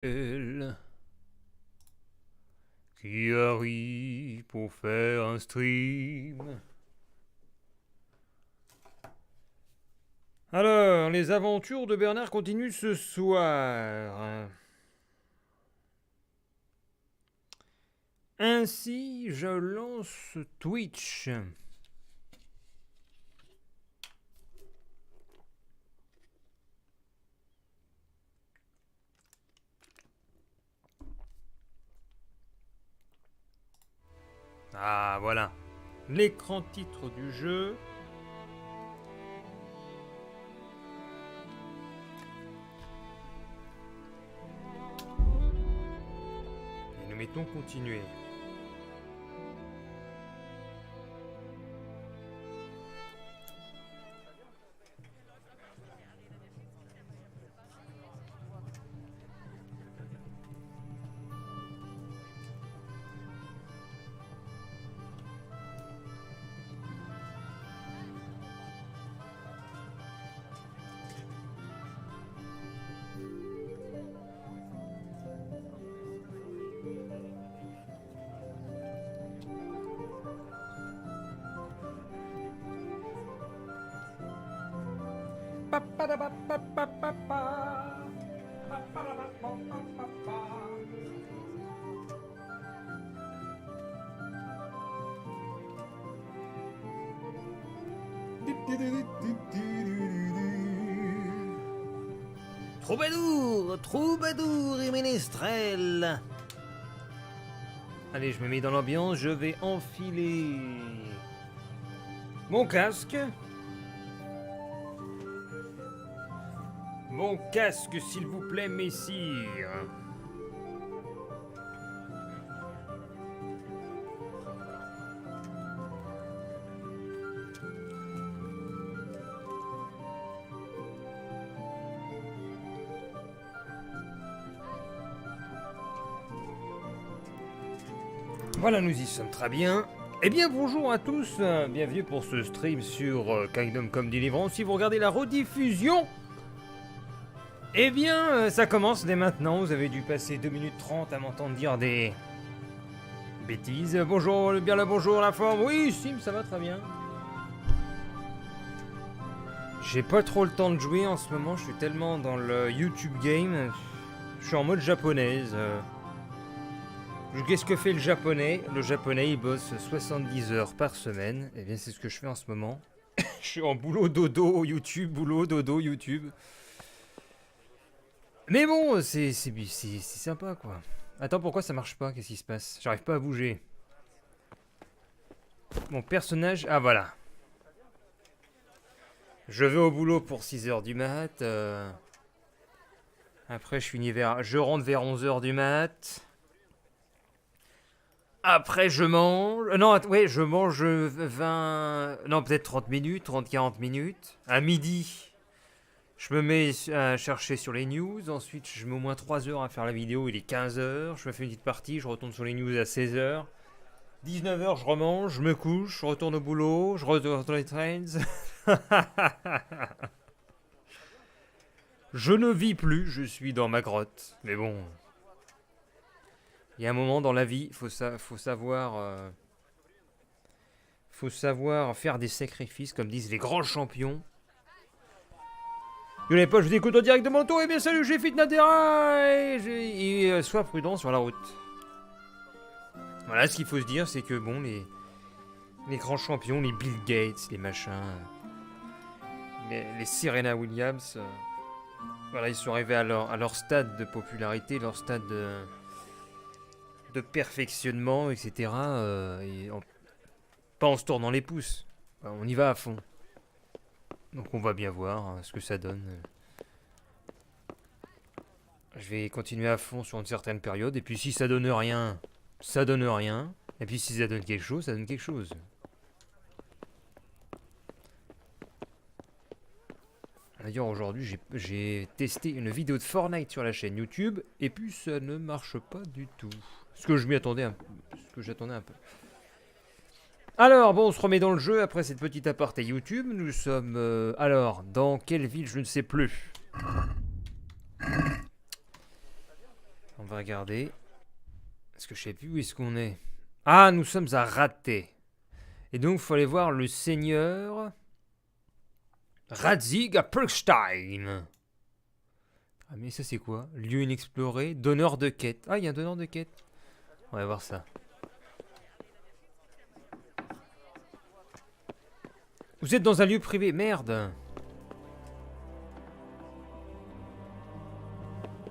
Elle qui arrive pour faire un stream. Alors, les aventures de Bernard continuent ce soir. Ainsi, je lance Twitch. Ah, voilà. L'écran titre du jeu. Et nous mettons continuer. Troubadour, troubadour et ménestrel. Allez, je me mets dans l'ambiance, je vais enfiler mon casque. Mon casque, s'il vous plaît, messire. Voilà, nous y sommes très bien. Eh bien, bonjour à tous, bienvenue pour ce stream sur Kingdom Come Deliverance. Si vous regardez la rediffusion, eh bien, ça commence dès maintenant. Vous avez dû passer 2 minutes 30 à m'entendre dire des bêtises. Bonjour, bien le bonjour, la forme. Oui, Sim, ça va très bien. J'ai pas trop le temps de jouer en ce moment, je suis tellement dans le YouTube game. Je suis en mode japonaise. Qu'est-ce que fait le japonais? Le japonais, il bosse 70 heures par semaine. Et bien, c'est ce que je fais en ce moment. Je suis en boulot dodo YouTube, boulot dodo YouTube. Mais bon, c'est sympa, quoi. Attends, pourquoi ça marche pas? Qu'est-ce qui se passe? J'arrive pas à bouger. Mon personnage... Ah, voilà. Je vais au boulot pour 6 heures du mat. Après, je rentre vers 11 heures du mat. Après, je mange... non, ouais, je mange 20... Non, peut-être 30 minutes, 30-40 minutes. À midi, je me mets à chercher sur les news. Ensuite, je mets au moins 3 heures à faire la vidéo. Il est 15 heures. Je me fais une petite partie. Je retourne sur les news à 16 heures. 19 heures, je remange, je me couche, je retourne au boulot, je retourne dans les trains. Je ne vis plus, je suis dans ma grotte. Mais bon... Il y a un moment dans la vie, faut savoir faire des sacrifices, comme disent les grands champions. Je n'ai pas, je vous écoute en direct de mon tour. Eh bien, salut, j'ai Fitnadera et sois prudent sur la route. Voilà, ce qu'il faut se dire, c'est que bon, les grands champions, les Bill Gates, les machins, les Serena Williams, voilà, ils sont arrivés à leur stade de popularité, leur stade de perfectionnement, etc. Pas en se tournant les pouces. On y va à fond. Donc on va bien voir ce que ça donne. Je vais continuer à fond sur une certaine période. Et puis si ça donne rien, ça donne rien. Et puis si ça donne quelque chose, ça donne quelque chose. D'ailleurs aujourd'hui j'ai testé une vidéo de Fortnite sur la chaîne YouTube. Et puis ça ne marche pas du tout. Ce que je m'y attendais un peu. Ce que j'attendais un peu. Alors, bon, on se remet dans le jeu après cette petite aparté YouTube. Nous sommes... alors, dans quelle ville? Je ne sais plus. On va regarder. Parce que je sais plus où est-ce qu'on est. Ah, nous sommes à Raté. Et donc, il faut aller voir le seigneur Radzig Perkstein. Ah, mais ça, c'est quoi? Lieu inexploré, donneur de quête. Ah, il y a un donneur de quête. On va voir ça. Vous êtes dans un lieu privé, merde.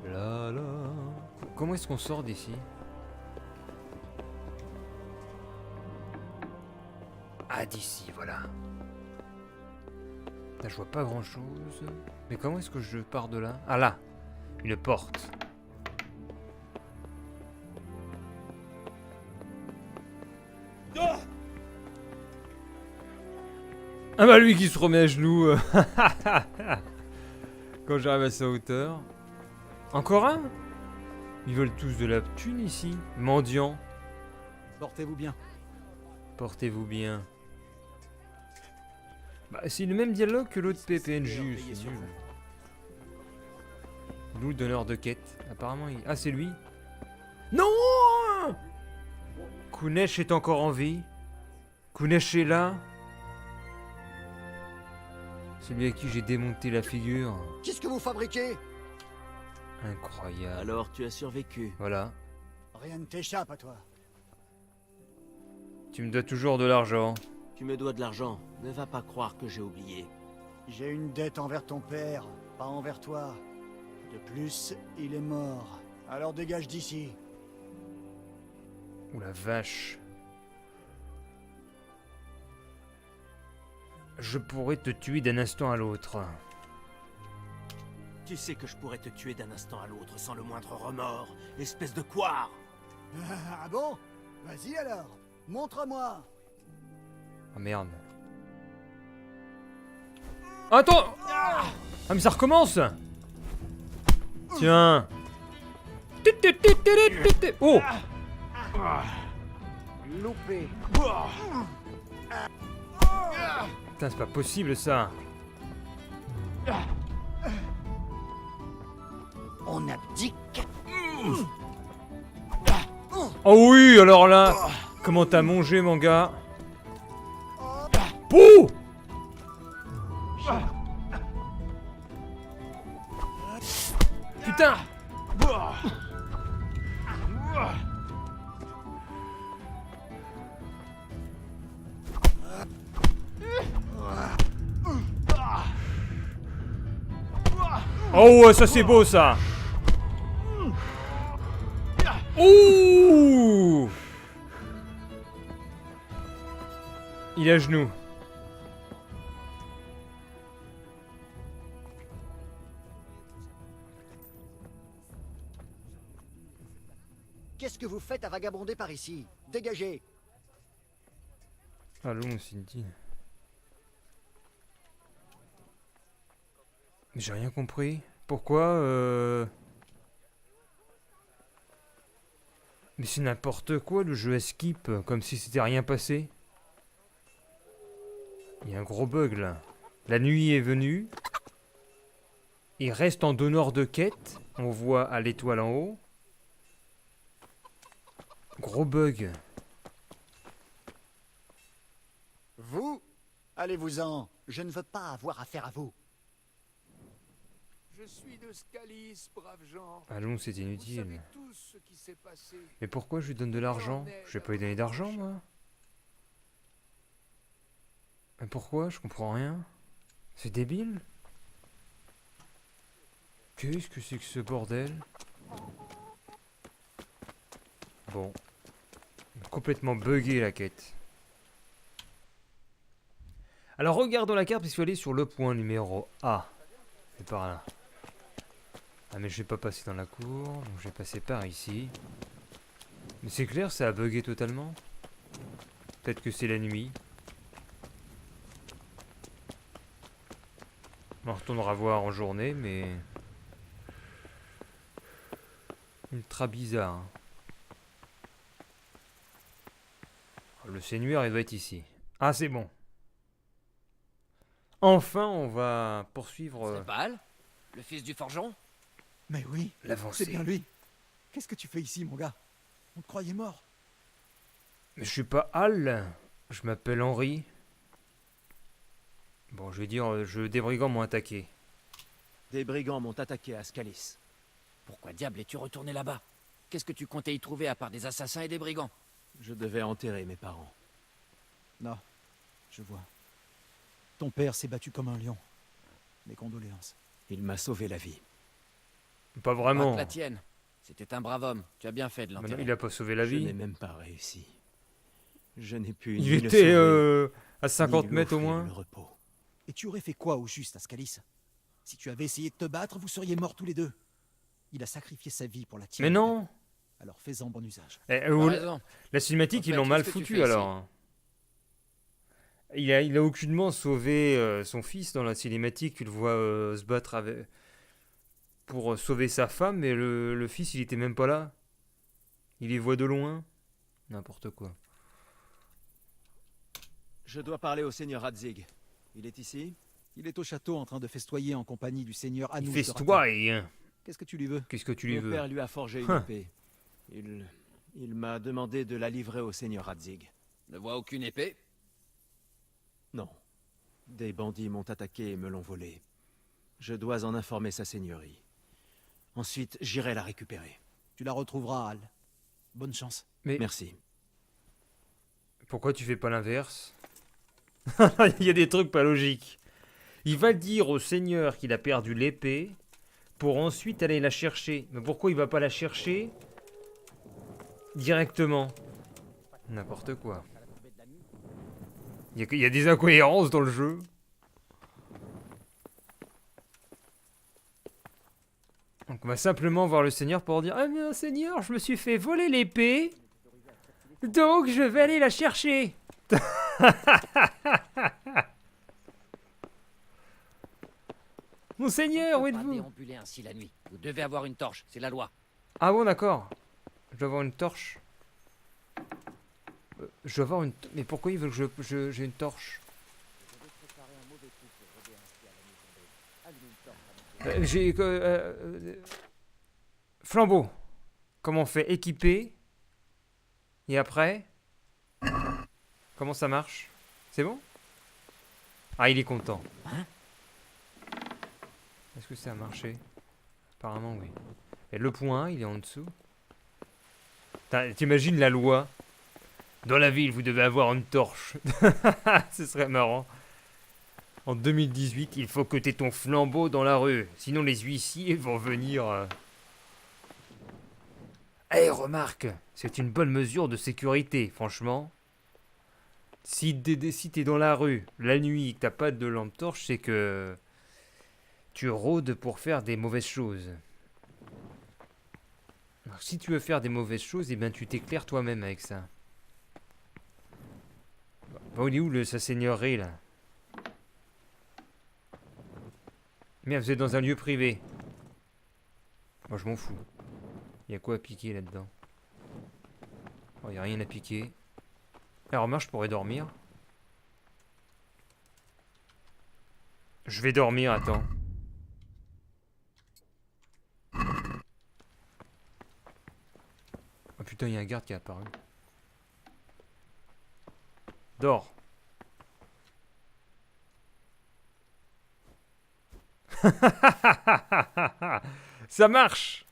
Là, là. Comment est-ce qu'on sort d'ici? Ah, d'ici, voilà. Là, je vois pas grand chose. Mais comment est-ce que je pars de là? Ah là, une porte. Ah bah lui qui se remet à genoux. Quand j'arrive à sa hauteur. Encore un? Ils veulent tous de la thune ici. Mendiant. Portez-vous bien. Portez-vous bien. Bah, c'est le même dialogue que l'autre PPNJ. C'est nul. Nous, le donneur de quête. Apparemment, il... Ah, c'est lui. Non! Kunesh est encore en vie. Kunesh est là. Celui à qui j'ai démonté la figure. Qu'est-ce que vous fabriquez? Incroyable. Alors tu as survécu. Voilà. Rien ne t'échappe à toi. Tu me dois toujours de l'argent. Tu me dois de l'argent. Ne va pas croire que j'ai oublié. J'ai une dette envers ton père, pas envers toi. De plus, il est mort. Alors dégage d'ici. Ouh la vache. Je pourrais te tuer d'un instant à l'autre. Tu sais que je pourrais te tuer d'un instant à l'autre sans le moindre remords, espèce de couard. Ah bon? Vas-y alors, montre-moi. Oh merde. Attends! Ah mais ça recommence! Tiens! Oh! Loupé. Putain, c'est pas possible ça! On abdique. Oh oui, alors là! Comment t'as mangé, mon gars? Pouh! Putain! Oh ouais, ça c'est beau ça! Ouh! Il est à genoux. Qu'est-ce que vous faites à vagabonder par ici? Dégagez. Allons, Cindy. J'ai rien compris. Pourquoi Mais c'est n'importe quoi le jeu à skip, comme si c'était rien passé. Il y a un gros bug là. La nuit est venue. Il reste en donneur de quête. On voit à l'étoile en haut. Gros bug. Vous? Allez-vous-en. Je ne veux pas avoir affaire à vous. Je suis de Scalis, braves gens. Allons, c'est Vous savez inutile. tous ce qui s'est passé. Mais pourquoi je lui donne de l'argent? Je vais pas lui donner d'argent, moi. Mais pourquoi? Je comprends rien. C'est débile. Qu'est-ce que c'est que ce bordel? Bon. Complètement buggé la quête. Alors regardons la carte puisqu'il faut aller sur le point numéro A. C'est par là. Ah mais je vais pas passer dans la cour, donc je vais passer par ici. Mais c'est clair, ça a bugué totalement. Peut-être que c'est la nuit. On retournera voir en journée, mais... Ultra bizarre. Hein. Le seigneur, il doit être ici. Ah, c'est bon. Enfin, on va poursuivre C'est Baal, le fils du forgeron? Mais oui, l'avancée. c'est bien lui. Qu'est-ce que tu fais ici, mon gars? On te croyait mort. Mais je suis pas Hal. Je m'appelle Henry. Bon, je vais dire, des brigands m'ont attaqué. Des brigands m'ont attaqué à Scalis. Pourquoi diable es-tu retourné là-bas? Qu'est-ce que tu comptais y trouver à part des assassins et des brigands? Je devais enterrer mes parents. Non, je vois. Ton père s'est battu comme un lion. Mes condoléances. Il m'a sauvé la vie. Pas vraiment. Pas que la tienne. C'était un brave homme. Tu as bien fait de Bah non, l'enterrer. il a pas sauvé la Je n'ai vie. même pas réussi. Je n'ai pu Il ni le était sauver, à 50 ni lui mètres au offrir moins. le repos. Et tu aurais fait quoi au juste, Ascalis? Si tu avais essayé de te battre, vous seriez morts tous les deux. Il a sacrifié sa vie pour la tienne. Mais non. Alors fais-en bon usage. Eh, Tu as raison. la cinématique, En fait, ils l'ont mal qu'est-ce que tu foutu fais ici? alors. Il a aucunement sauvé son fils dans la cinématique. Tu le vois se battre pour sauver sa femme, mais le fils, il était même pas là. Il les voit de loin. N'importe quoi. Je dois parler au seigneur Radzig. Il est ici? Il est au château en train de festoyer en compagnie du seigneur Il Anous fait de Ratin. stoy. Qu'est-ce que tu lui veux? Qu'est-ce que tu lui Mon veux? père lui a forgé une épée. Il m'a demandé de la livrer au seigneur Radzig. Ne vois aucune épée? Non. Des bandits m'ont attaqué et me l'ont volée. Je dois en informer sa seigneurie. Ensuite, j'irai la récupérer. Tu la retrouveras, Hal. Bonne chance. Mais Merci. pourquoi tu fais pas l'inverse? Il y a des trucs pas logiques. Il va dire au seigneur qu'il a perdu l'épée pour ensuite aller la chercher. Mais pourquoi il va pas la chercher directement? N'importe quoi. Il y a des incohérences dans le jeu. Donc on va simplement voir le seigneur pour dire: ah bien seigneur, je me suis fait voler l'épée, donc je vais aller la chercher. Monseigneur, où On peut pas êtes-vous? déambuler ainsi la nuit. Vous devez avoir une torche, c'est la loi. Ah bon, d'accord. Je dois avoir une torche. Je dois avoir une... Mais pourquoi il veut que j'ai une torche? J'ai... flambeau. Comment on fait? Équiper. Et après? Comment ça marche? C'est bon? Ah, il est content. Hein? Est-ce que ça a marché? Apparemment, oui. Et le point, il est en dessous. T'imagines la loi? Dans la ville, vous devez avoir une torche. Ce serait marrant. En 2018, il faut que t'aies ton flambeau dans la rue. Sinon, les huissiers vont venir... Eh, remarque, c'est une bonne mesure de sécurité, franchement. Si t'es dans la rue, la nuit, et que t'as pas de lampe torche, c'est que... tu rôdes pour faire des mauvaises choses. Alors, si tu veux faire des mauvaises choses, eh bien tu t'éclaires toi-même avec ça. Bon, il est où sa seigneurie, là? Merde, vous êtes dans un lieu privé. Moi, je m'en fous. Il y a quoi à piquer là-dedans? Oh, il n'y a rien à piquer. Alors, moi, je pourrais dormir. Je vais dormir, attends. Oh putain, il y a un garde qui est apparu. Dors. Ça marche.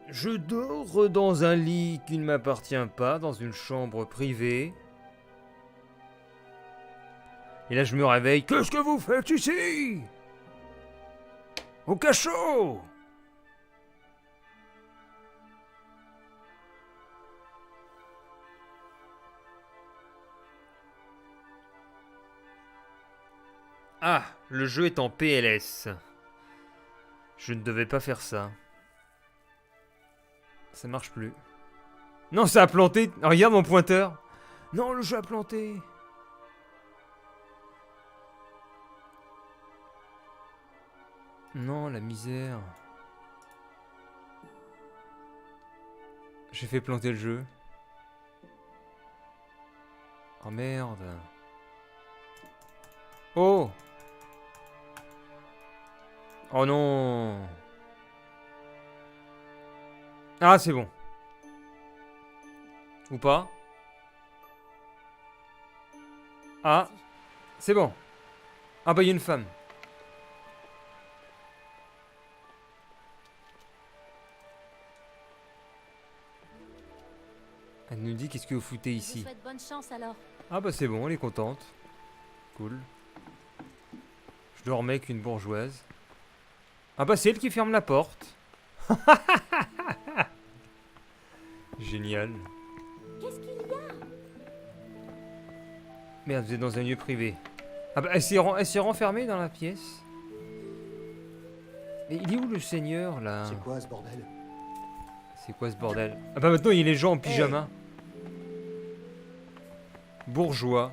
Je dors dans un lit qui ne m'appartient pas, dans une chambre privée. Et là, je me réveille. Qu'est-ce que vous faites ici? Au cachot! Ah, le jeu est en PLS. Je ne devais pas faire ça. Ça marche plus. Non, ça a planté. Oh, regarde mon pointeur. Non, le jeu a planté. Non, la misère. J'ai fait planter le jeu. Oh merde. Oh. Oh non. Ah, c'est bon. Ou pas? Ah, c'est bon. Ah bah il y a une femme. Elle nous dit qu'est-ce que vous foutez Je vous ici. souhaite bonne chance alors. Ah bah c'est bon, elle est contente. Cool. Je dormais avec une bourgeoise. Ah bah c'est elle qui ferme la porte. Génial. Qu'est-ce qu'il y a? Merde, vous êtes dans un lieu privé. Ah bah elle s'est renfermée dans la pièce. Mais il est où le seigneur là? C'est quoi ce bordel? C'est quoi ce bordel? Ah bah maintenant il y a les gens en pyjama. Bourgeois.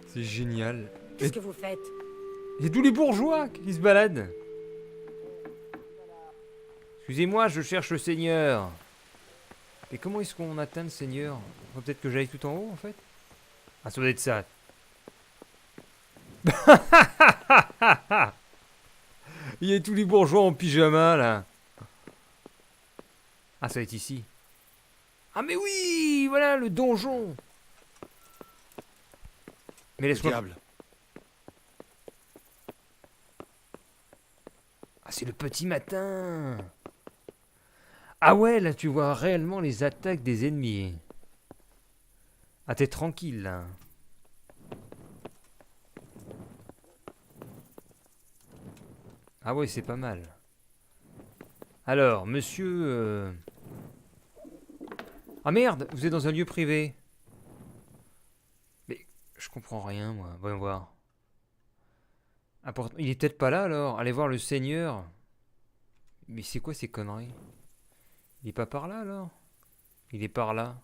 C'est génial. Qu'est-ce que vous faites? Il y a tous les bourgeois qui se baladent. Excusez-moi, je cherche le seigneur. Et comment est-ce qu'on atteint le seigneur? Faut peut-être que j'aille tout en haut en fait. Ah, ça doit être ça. Il y a tous les bourgeois en pyjama là. Ah, ça va être ici. Ah mais oui, voilà le donjon. Mais laisse-moi. Diable. Ah, c'est le petit matin. Ah ouais, là tu vois réellement les attaques des ennemis. Ah, t'es tranquille là. Ah ouais, c'est pas mal. Alors, monsieur... Ah merde, vous êtes dans un lieu privé. Mais je comprends rien, moi. Voyons voir. Il est peut-être pas là alors. Allez voir le seigneur. Mais c'est quoi ces conneries? Il est pas par là alors? Il est par là.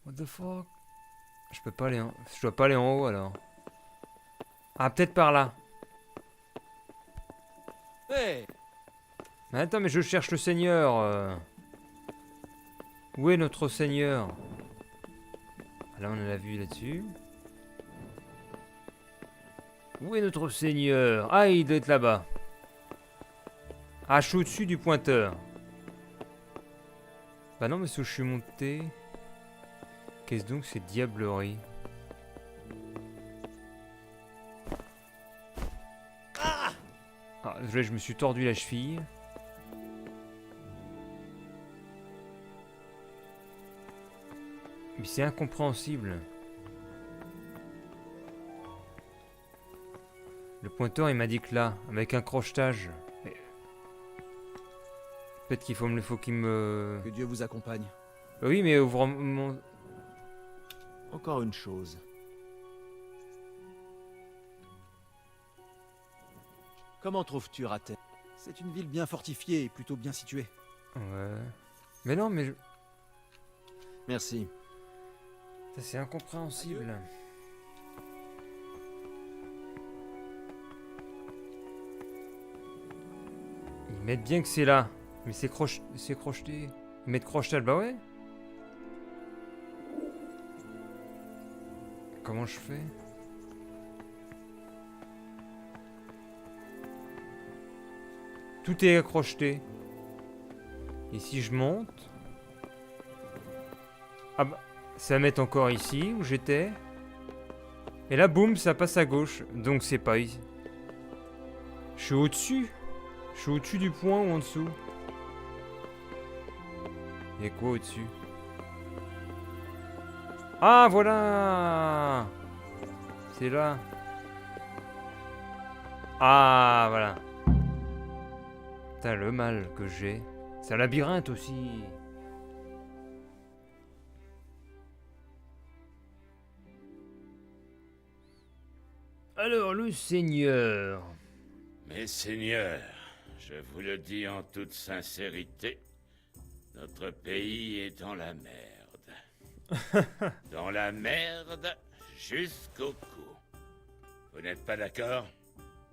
What the fuck? Je peux pas aller en... Je dois pas aller en haut alors. Ah, peut-être par là. Hé! Mais attends, mais je cherche le seigneur. Où est notre seigneur? Là, on l'a vu là-dessus. Où est notre seigneur? Ah, il doit être là-bas. Ah, je suis au-dessus du pointeur. Bah non, mais si je suis monté... Qu'est-ce donc cette diablerie? Ah, désolé, je me suis tordu la cheville. Mais c'est incompréhensible. Le pointeur il m'indique là, avec un crochetage. Mais... peut-être qu'il faut qu'il me... Que Dieu vous accompagne. Oui, mais ouvre mon... Encore une chose. Comment trouves-tu Ratet? C'est une ville bien fortifiée et plutôt bien située. Ouais. Mais non, mais... Merci. Ça, c'est incompréhensible. Ils mettent bien que c'est là. Mais c'est crocheté. Ils mettent crochetage, bah ouais. Comment je fais? Tout est crocheté. Et si je monte... Ah bah... ça va mettre encore ici, où j'étais. Et là, boum, ça passe à gauche. Donc c'est pas ici. Je suis au-dessus. Je suis au-dessus du point ou en dessous? Il y a quoi au-dessus? Ah, voilà! C'est là. Ah, voilà. Putain, le mal que j'ai. C'est un labyrinthe aussi. Alors, le seigneur. Mes seigneurs, je vous le dis en toute sincérité, notre pays est dans la merde. Dans la merde jusqu'au cou. Vous n'êtes pas d'accord?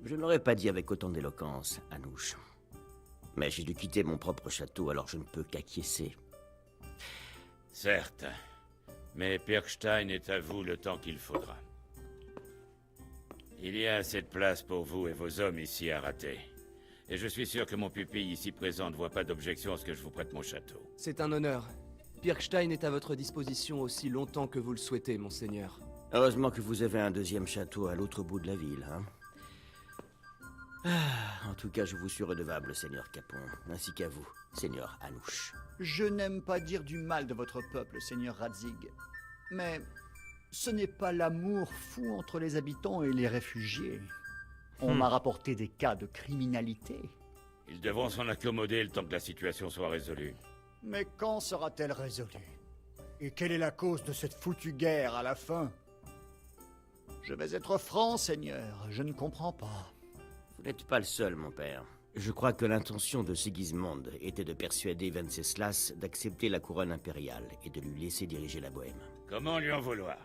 Je ne l'aurais pas dit avec autant d'éloquence, Anouche. Mais j'ai dû quitter mon propre château, alors je ne peux qu'acquiescer. Certes, mais Pirkstein est à vous le temps qu'il faudra. Il y a assez de place pour vous et vos hommes ici à rater. Et je suis sûr que mon pupille ici présent ne voit pas d'objection à ce que je vous prête mon château. C'est un honneur. Pirkstein est à votre disposition aussi longtemps que vous le souhaitez, monseigneur. Heureusement que vous avez un deuxième château à l'autre bout de la ville, hein. En tout cas, je vous suis redevable, Seigneur Capon, ainsi qu'à vous, Seigneur Anouche. Je n'aime pas dire du mal de votre peuple, Seigneur Radzig. Mais ce n'est pas l'amour fou entre les habitants et les réfugiés. On m'a rapporté des cas de criminalité. Ils devront s'en accommoder le temps que la situation soit résolue. Mais quand sera-t-elle résolue? Et quelle est la cause de cette foutue guerre à la fin? Je vais être franc, Seigneur, je ne comprends pas. Vous n'êtes pas le seul, mon père. Je crois que l'intention de Sigismond était de persuader Venceslas d'accepter la couronne impériale et de lui laisser diriger la Bohême. Comment lui en vouloir?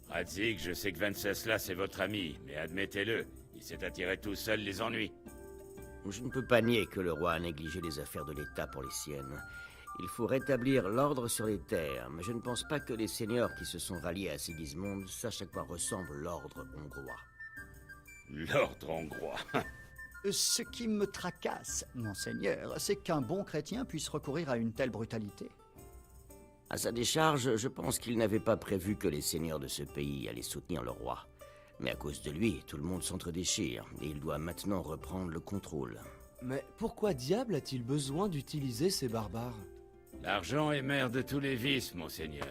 Radzig, je sais que Venceslas est votre ami, mais admettez-le, il s'est attiré tout seul les ennuis. Je ne peux pas nier que le roi a négligé les affaires de l'État pour les siennes. Il faut rétablir l'ordre sur les terres, mais je ne pense pas que les seigneurs qui se sont ralliés à Sigismond sachent à quoi ressemble l'ordre hongrois. L'ordre hongrois. Ce qui me tracasse, monseigneur, c'est qu'un bon chrétien puisse recourir à une telle brutalité. À sa décharge, je pense qu'il n'avait pas prévu que les seigneurs de ce pays allaient soutenir le roi. Mais à cause de lui, tout le monde s'entre-déchire, et il doit maintenant reprendre le contrôle. Mais pourquoi diable a-t-il besoin d'utiliser ces barbares? L'argent est mère de tous les vices, monseigneur.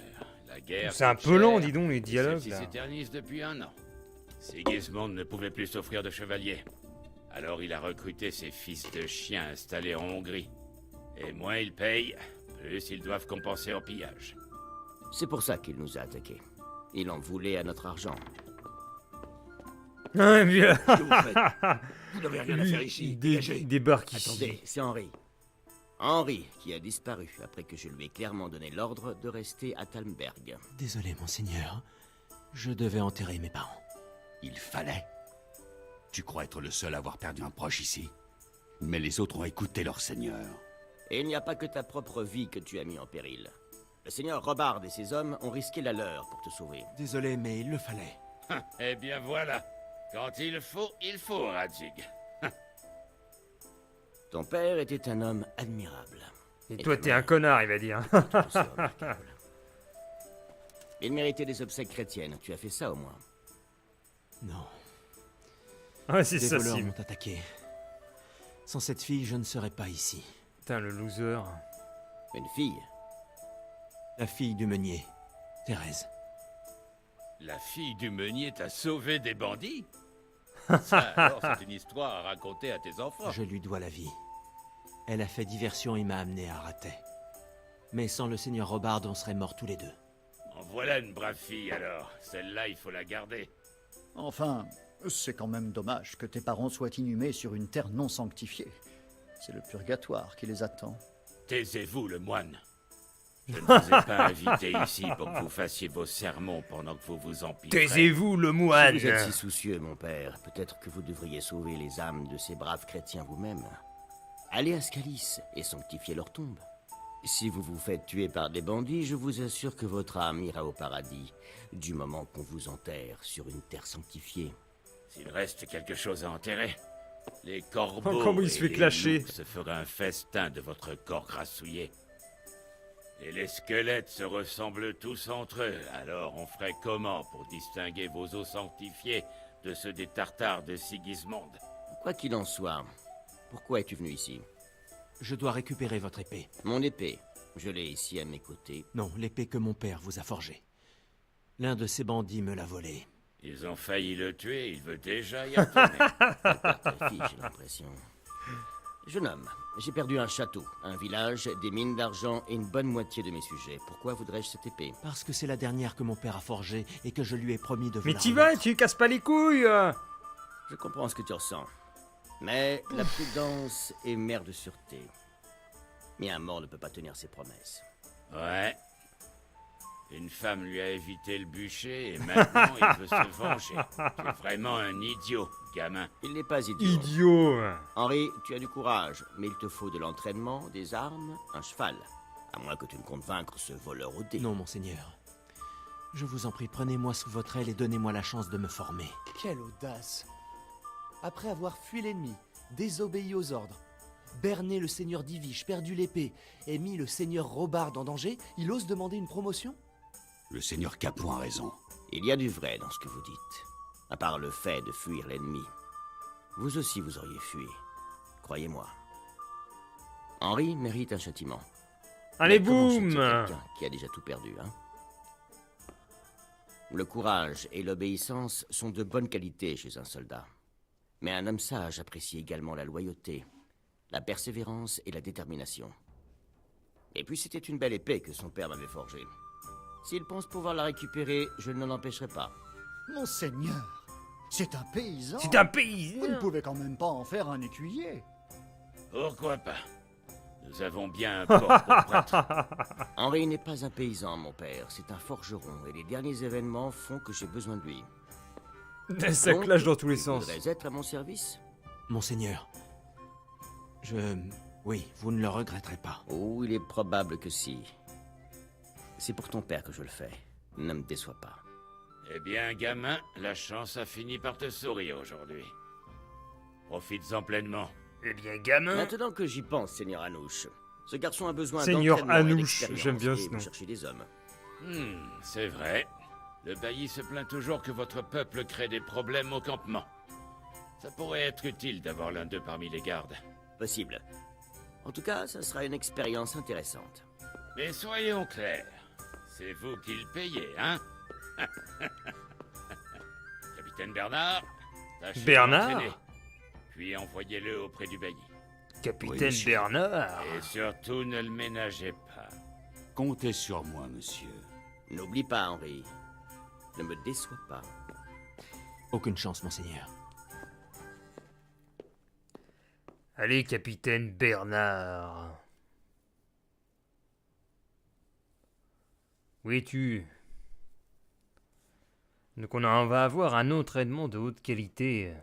La guerre... C'est un coûte peu lent, cher, dis donc, les et dialogues, celle-ci là. s'éternise depuis 1 an. Sigismond ne pouvait plus s'offrir de chevaliers. Alors il a recruté ses fils de chiens installés en Hongrie. Et moins ils payent, plus ils doivent compenser en pillage. C'est pour ça qu'il nous a attaqués. Il en voulait à notre argent. Ah, bien. Vous n'avez rien à faire ici. Il Dégagez. débarque ici. Attendez, c'est Henri. Henri qui a disparu après que je lui ai clairement donné l'ordre de rester à Talmberg. Désolé, monseigneur. Je devais enterrer mes parents. Il fallait. Tu crois être le seul à avoir perdu un proche ici. Mais les autres ont écouté leur seigneur. Et il n'y a pas que ta propre vie que tu as mis en péril. Le seigneur Robard et ses hommes ont risqué la leur pour te sauver. Désolé, mais il le fallait. Eh bien voilà. Quand il faut, Radzig. Ton père était un homme admirable. Et toi, t'es un connard, il va dire. Tout aussi remarquable. Il méritait des obsèques chrétiennes. Tu as fait ça au moins. Non. Ah, c'est Des ça, voleurs Sim. m'ont attaqué. Sans cette fille, je ne serais pas ici. Putain, le loser. Une fille. La fille du meunier, Thérèse. La fille du meunier t'a sauvé des bandits? Ça, alors, c'est une histoire à raconter à tes enfants. Je lui dois la vie. Elle a fait diversion et m'a amené à Ratet. Mais sans le seigneur Robard, on serait morts tous les deux. En voilà une brave fille, alors. Celle-là, il faut la garder. Enfin, c'est quand même dommage que tes parents soient inhumés sur une terre non sanctifiée. C'est le purgatoire qui les attend. Taisez-vous, le moine. Je ne vous ai pas invité ici pour que vous fassiez vos sermons pendant que vous vous empilez. Taisez-vous, le Si moine. vous êtes si soucieux, mon père, peut-être que vous devriez sauver les âmes de ces braves chrétiens vous-même. Allez à Scalis et sanctifiez leur tombe. Si vous vous faites tuer par des bandits, je vous assure que votre âme ira au paradis, du moment qu'on vous enterre sur une terre sanctifiée. S'il reste quelque chose à enterrer, les corbeaux Comment il se fait et les clasher. loups se feraient un festin de votre corps grassouillé. Et les squelettes se ressemblent tous entre eux, alors on ferait comment pour distinguer vos os sanctifiés de ceux des Tartares de Sigismond? Quoi qu'il en soit, pourquoi es-tu venu ici? Je dois récupérer votre épée. Mon épée, je l'ai ici à mes côtés. Non, l'épée que mon père vous a forgée. L'un de ces bandits me l'a volée. Ils ont failli le tuer, il veut déjà y retourner. Elle perd ta fille, j'ai l'impression. Jeune homme, j'ai perdu un château, un village, des mines d'argent et une bonne moitié de mes sujets. Pourquoi voudrais-je cette épée? Parce que c'est la dernière que mon père a forgée et que je lui ai promis de vous Mais la t'y vas, remettre. tu casses pas les couilles. Je comprends ce que tu ressens. Mais la prudence est mère de sûreté. Mais un mort ne peut pas tenir ses promesses. Ouais. Une femme lui a évité le bûcher et maintenant il veut se venger. Tu es vraiment un idiot, gamin. Il n'est pas idiot. Idiot. Henri, tu as du courage, mais il te faut de l'entraînement, des armes, un cheval. À moins que tu ne comptes vaincre ce voleur au dé. Non, monseigneur. Je vous en prie, prenez-moi sous votre aile et donnez-moi la chance de me former. Quelle audace! Après avoir fui l'ennemi, désobéi aux ordres, berné le seigneur d'Iviche, perdu l'épée, et mis le seigneur Robard en danger, il ose demander une promotion? Le seigneur Capon a raison. Il y a du vrai dans ce que vous dites. À part le fait de fuir l'ennemi. Vous aussi vous auriez fui. Croyez-moi. Henri mérite un châtiment. Allez, Mais comment boum. châtier quelqu'un qui a déjà tout perdu, hein? Le courage et l'obéissance sont de bonnes qualités chez un soldat. Mais un homme sage apprécie également la loyauté, la persévérance et la détermination. Et puis c'était une belle épée que son père m'avait forgée. S'il pense pouvoir la récupérer, je ne l'empêcherai pas. Monseigneur, c'est un paysan. C'est un Vous ne paysan. pouvez quand même pas en faire un écuyer. Pourquoi pas? Nous avons bien un porc pour prêtre. Henri n'est pas un paysan, mon père, c'est un forgeron, et les derniers événements font que j'ai besoin de lui. Ça Donc, clash dans tous les tu sens. voudrais être à mon service? Monseigneur, oui, vous ne le regretterez pas. Oh, il est probable que si. C'est pour ton père que je le fais. Ne me déçois pas. Eh bien, gamin, la chance a fini par te sourire aujourd'hui. Profites-en pleinement. Eh bien, gamin. Maintenant que j'y pense, Seigneur Anouche, ce garçon a besoin Seigneur d'entraînement et Anouche, d'expérience j'aime bien et ce il nom. veut chercher des hommes. C'est vrai. Le bailli se plaint toujours que votre peuple crée des problèmes au campement. Ça pourrait être utile d'avoir l'un d'eux parmi les gardes. Possible. En tout cas, ça sera une expérience intéressante. Mais soyons clairs, c'est vous qui le payez, hein? Capitaine Bernard, tâchez de Bernard l'entraîner, puis envoyez-le auprès du bailli. Capitaine monsieur. Bernard. Et surtout, ne le ménagez pas. Comptez sur moi, monsieur. N'oublie pas, Henri. Ne me déçois pas. Aucune chance, monseigneur. Allez, capitaine Bernard. Où es-tu? Donc on va avoir un entraînement de haute qualité.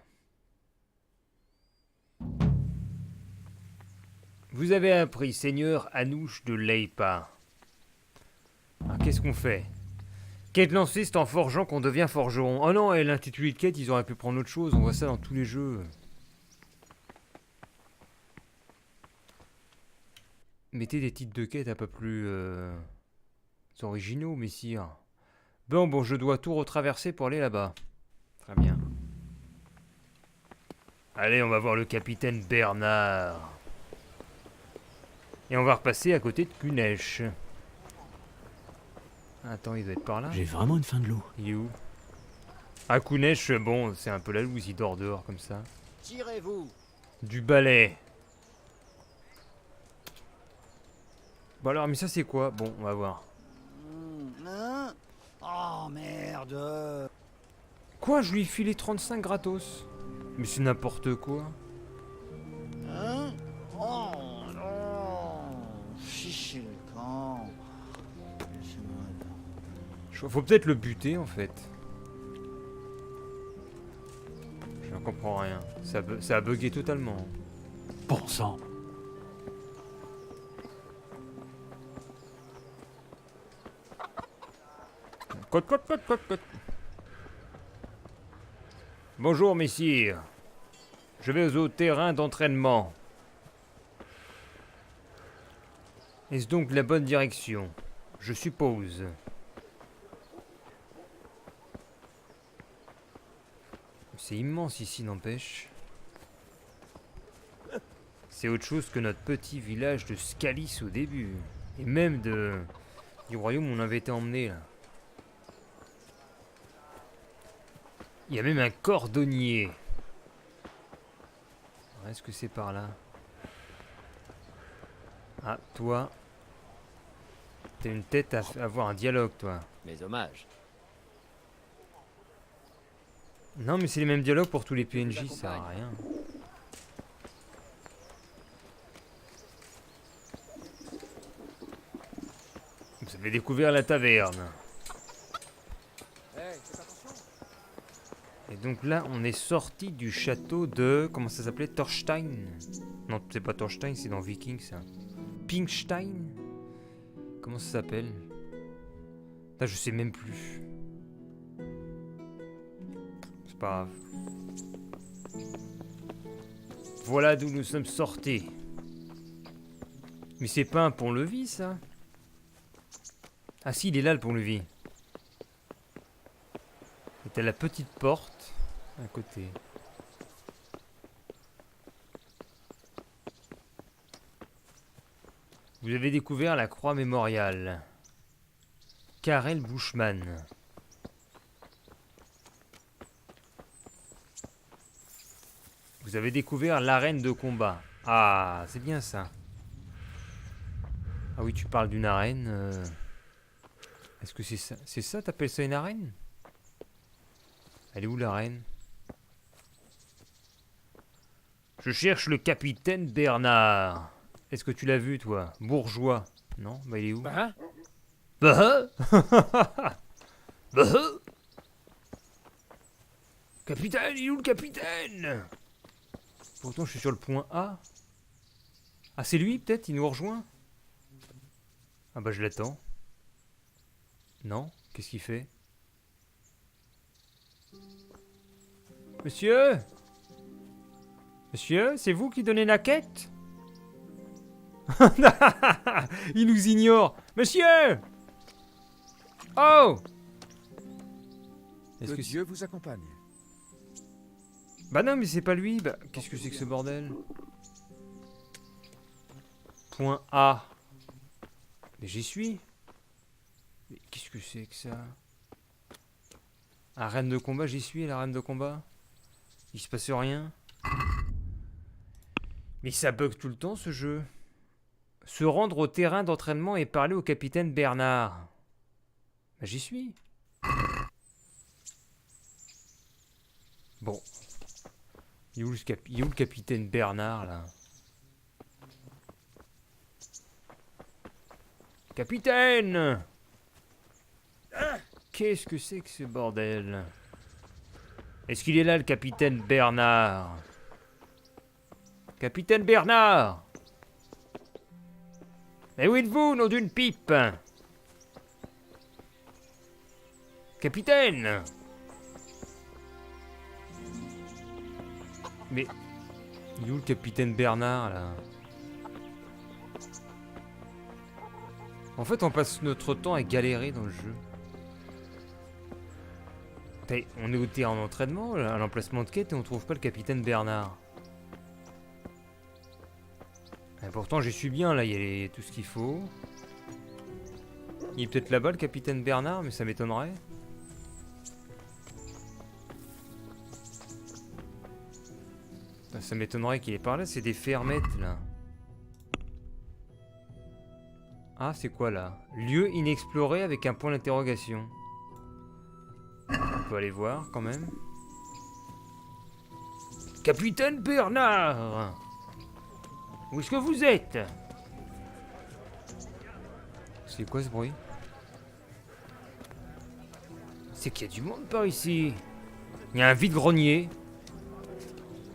Vous avez appris, seigneur Anouche de Leipa. Alors qu'est-ce qu'on fait? Quête lancée, c'est en forgeant qu'on devient forgeron. Oh non, et l'intitulé de quête, ils auraient pu prendre autre chose. On voit ça dans tous les jeux. Mettez des titres de quête un peu plus originaux, messire. Bon, je dois tout retraverser pour aller là-bas. Très bien. Allez, on va voir le capitaine Bernard. Et on va repasser à côté de Kunesh. Attends, il doit être par là. J'ai vraiment une faim de loup. Il est où? Ah, Kunesh, bon, c'est un peu la loose, il dort dehors comme ça. Tirez-vous. Du balai. Bon alors, mais ça c'est quoi? Bon, on va voir. Hein? Oh merde. Quoi? Je lui ai filé 35 gratos? Mais c'est n'importe quoi. Hein? Oh non. Fichez le camp. Faut peut-être le buter en fait. Je ne comprends rien. Ça a bugué totalement. Bon sang. Cote. Bonjour messire. Je vais au terrain d'entraînement. Est-ce donc la bonne direction? Je suppose. C'est immense ici, n'empêche. C'est autre chose que notre petit village de Scalis au début. Et même du royaume où on avait été emmené là. Il y a même un cordonnier. Est-ce que c'est par là? Ah, toi. T'as une tête à avoir un dialogue, toi. Mes hommages. Non, mais c'est les mêmes dialogues pour tous les PNJ, ça sert à rien. Vous avez découvert la taverne. donc là, on est sorti du château de... Comment ça s'appelait? Thorstein? Non, c'est pas Thorstein, c'est dans Viking, ça. Pinkstein? Comment ça s'appelle? Là, je sais même plus. C'est pas grave. Voilà d'où nous sommes sortis. Mais c'est pas un pont-levis, ça? Ah si, il est là, le pont-levis. C'était la petite porte à côté. Vous avez découvert la croix mémoriale. Karel Bushman. Vous avez découvert l'arène de combat. Ah, c'est bien ça. Ah oui, tu parles d'une arène. Est-ce que c'est ça? C'est ça, t'appelles ça une arène? Elle est où l'arène? Je cherche le capitaine Bernard. Est-ce que tu l'as vu, toi? Bourgeois. Non? Bah il est où? Bah Capitaine, il est où le capitaine? Pourtant, je suis sur le point A. Ah, c'est lui, peut-être? Il nous rejoint? Ah bah je l'attends. Non? Qu'est-ce qu'il fait? Monsieur? Monsieur, c'est vous qui donnez la quête? Il nous ignore. Monsieur! Oh! Que Dieu vous accompagne. Bah non, mais c'est pas lui. Bah, qu'est-ce que c'est que ce bordel? Point A. Mais j'y suis. Mais qu'est-ce que c'est que ça? Arène de combat, j'y suis, l'arène de combat. Il se passe rien. Mais ça bug tout le temps, ce jeu. Se rendre au terrain d'entraînement et parler au capitaine Bernard. Bah j'y suis. Bon. Il est où le capitaine Bernard, là? Capitaine! Qu'est-ce que c'est que ce bordel? Est-ce qu'il est là, le capitaine Bernard? Capitaine Bernard! Mais où êtes-vous, nom d'une pipe? Capitaine! Mais... il est où le capitaine Bernard, là? En fait, on passe notre temps à galérer dans le jeu. On est au terrain d'entraînement, à l'emplacement de quête, et on trouve pas le capitaine Bernard. Et pourtant, j'y suis bien, là, il y a tout ce qu'il faut. Il est peut-être là-bas, le capitaine Bernard, mais ça m'étonnerait. Ça m'étonnerait qu'il est par là, c'est des fermettes, là. Ah, c'est quoi, là? Lieu inexploré avec un point d'interrogation. On peut aller voir, quand même. Capitaine Bernard! Où est-ce que vous êtes? C'est quoi ce bruit? C'est qu'il y a du monde par ici. Il y a un vide-grenier.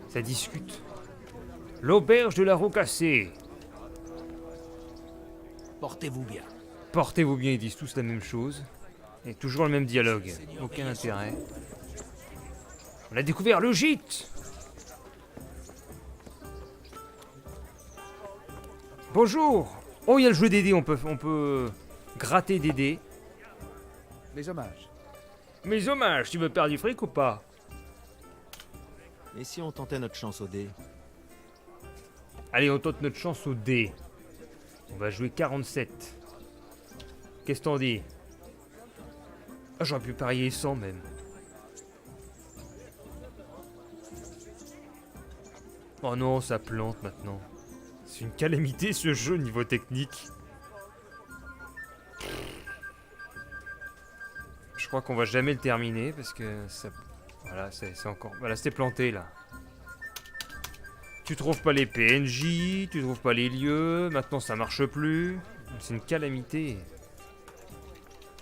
Ça discute. L'auberge de la roue cassée. Portez-vous bien. Portez-vous bien, ils disent tous la même chose. Et toujours le même dialogue. Aucun intérêt. On a découvert le gîte. Bonjour. Oh, il y a le jeu des dés, on peut gratter des dés. Les hommages. Mes hommages, tu veux perdre du fric ou pas? Et si on tentait notre chance au dé? Allez, on tente notre chance au dé. On va jouer 47. Qu'est-ce que t'en dis? Ah, j'aurais pu parier 100 même. Oh non, ça plante maintenant. C'est une calamité ce jeu niveau technique. Je crois qu'on va jamais le terminer parce que ça... Voilà, c'est encore... Voilà, c'était planté là. Tu trouves pas les PNJ, tu trouves pas les lieux, maintenant ça marche plus. C'est une calamité.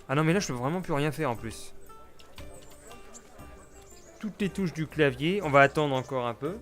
Ah non mais là je peux vraiment plus rien faire en plus. toutes les touches du clavier. On va attendre encore un peu.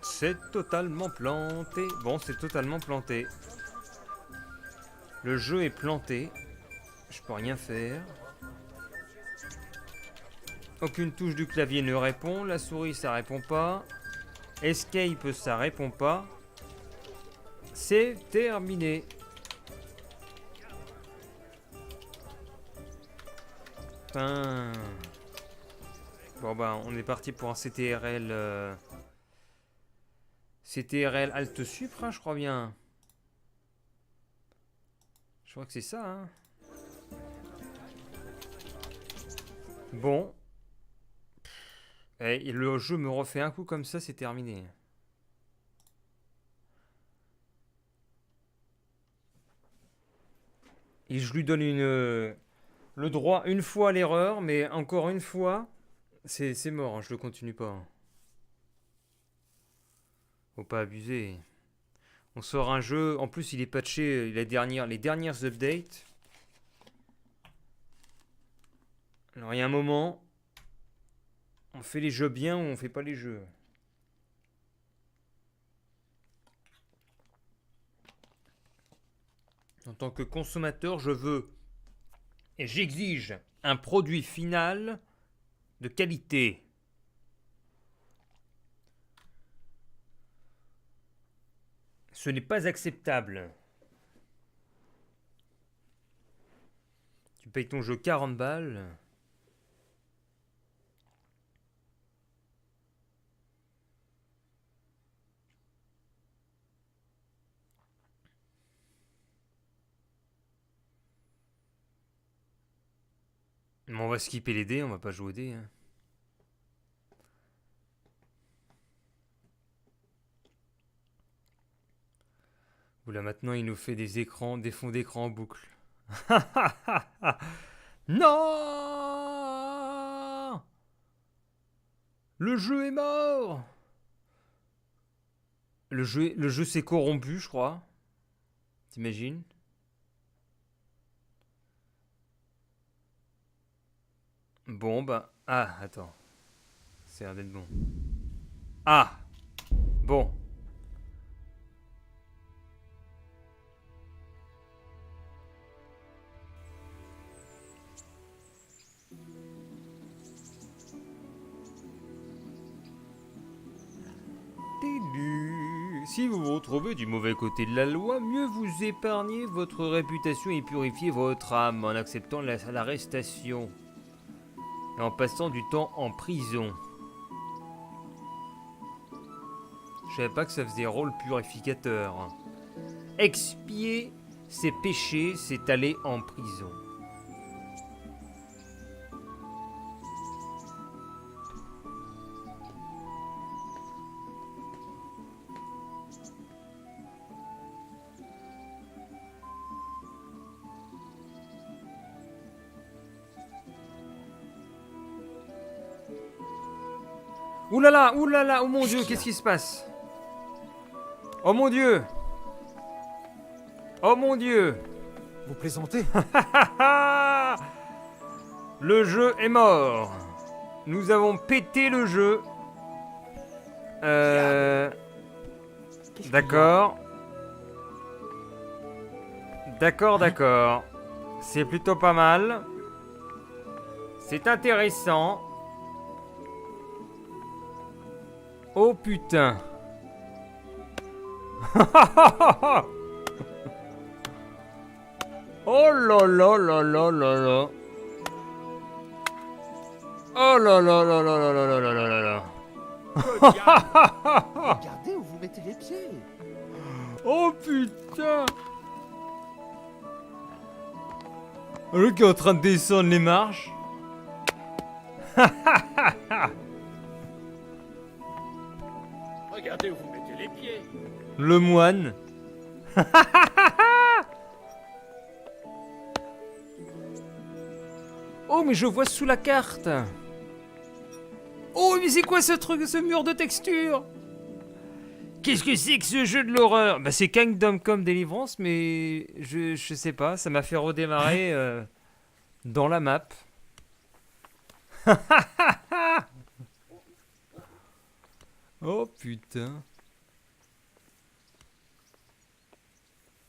C'est totalement planté. Bon, c'est totalement planté. Le jeu est planté. Je peux rien faire. Aucune touche du clavier ne répond. La souris, ça répond pas. Escape, ça répond pas. C'est terminé. Enfin... Bon bah, on est parti pour un CTRL... CTRL Alt Supra, je crois bien. Je crois que c'est ça, hein. Bon. Et le jeu me refait un coup comme ça, c'est terminé. Et je lui donne le droit une fois à l'erreur, mais encore une fois, c'est mort, hein, je le continue pas. Faut pas abuser. On sort un jeu, en plus il est patché les dernières updates. Alors il y a un moment, on fait les jeux bien ou on fait pas les jeux. En tant que consommateur, je veux et j'exige un produit final de qualité. Ce n'est pas acceptable. Tu payes ton jeu 40 balles. Mais on va skipper les dés, on va pas jouer aux dés. Hein. Oula, maintenant il nous fait des écrans, des fonds d'écran en boucle. Non! Le jeu est mort! Le jeu s'est corrompu, je crois. T'imagines? Bon, bah... Ah, attends. C'est l'air d'être bon. Ah! Bon. Si vous vous retrouvez du mauvais côté de la loi, mieux vous épargnez votre réputation et purifiez votre âme en acceptant l'arrestation et en passant du temps en prison. Je savais pas que ça faisait rôle purificateur. Expier ses péchés, c'est aller en prison. Ouh là là, oh mon Dieu, qu'est-ce qui se passe? Oh mon Dieu! Oh mon Dieu! Vous plaisantez? Le jeu est mort. Nous avons pété le jeu. D'accord. D'accord. C'est plutôt pas mal. C'est intéressant. Oh putain. Oh là là là là là là. Oh là là là là là là là là là là. Regardez où vous mettez les pieds. Oh putain. Le qui est en train de descendre les marches. Regardez où vous mettez les pieds. Le moine. Oh, mais je vois sous la carte. Oh, mais c'est quoi ce truc, ce mur de texture? Qu'est-ce que c'est que ce jeu de l'horreur? Bah, c'est Kingdom Come Deliverance, mais je sais pas, ça m'a fait redémarrer dans la map. Oh putain.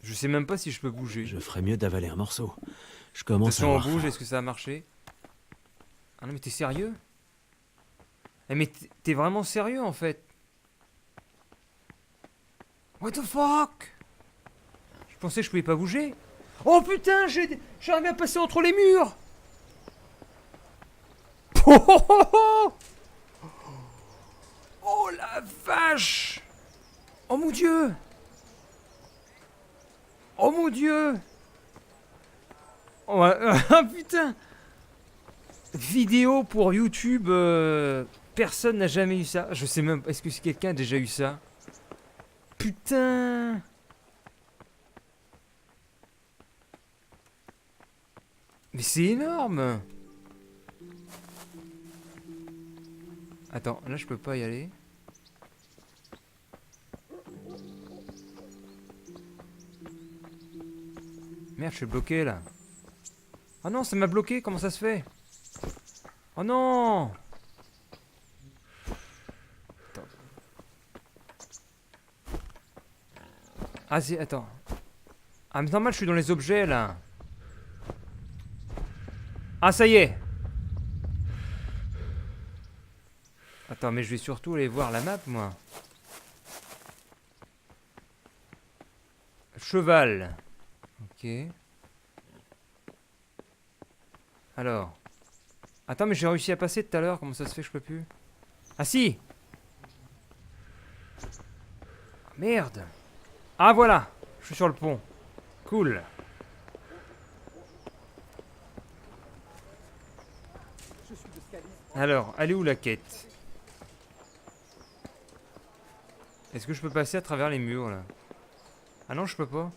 Je sais même pas si je peux bouger. Je ferais mieux d'avaler un morceau. Je De toute commence à façon, on avoir bouge, faim. est-ce que ça a marché? Ah non, mais t'es sérieux? Eh, mais t'es vraiment sérieux en fait? What the fuck? Je pensais que je pouvais pas bouger. Oh putain, j'arrive à passer entre les murs. Oh, oh, oh, oh. Oh la vache. Oh mon dieu. Oh mon dieu. Oh, ah, putain. Vidéo pour YouTube. Personne n'a jamais eu ça. Je sais même pas. Est-ce que quelqu'un a déjà eu ça? Putain. Mais c'est énorme. Attends, là je peux pas y aller. Merde, je suis bloqué là. Oh non, ça m'a bloqué, comment ça se fait? Oh non. Attends. Ah c'est... Attends. Ah mais normal, je suis dans les objets là. Ah ça y est. Attends, mais je vais surtout aller voir la map moi. Cheval. Ok. Alors. Attends, mais j'ai réussi à passer tout à l'heure. Comment ça se fait que je peux plus? Ah si. Merde. Ah voilà. Je suis sur le pont. Cool. Alors, elle est où la quête? Est-ce que je peux passer à travers les murs là? Ah non, je peux pas.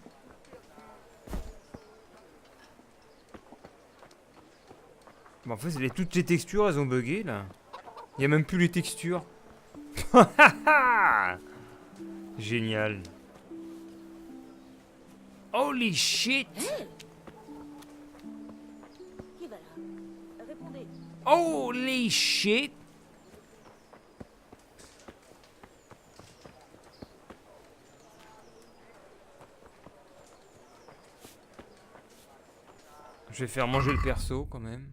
Bon, en fait, toutes les textures, elles ont bugué là. Il y a même plus les textures. Génial. Holy shit. Qui va là? Répondez. Holy shit. Je vais faire manger le perso quand même.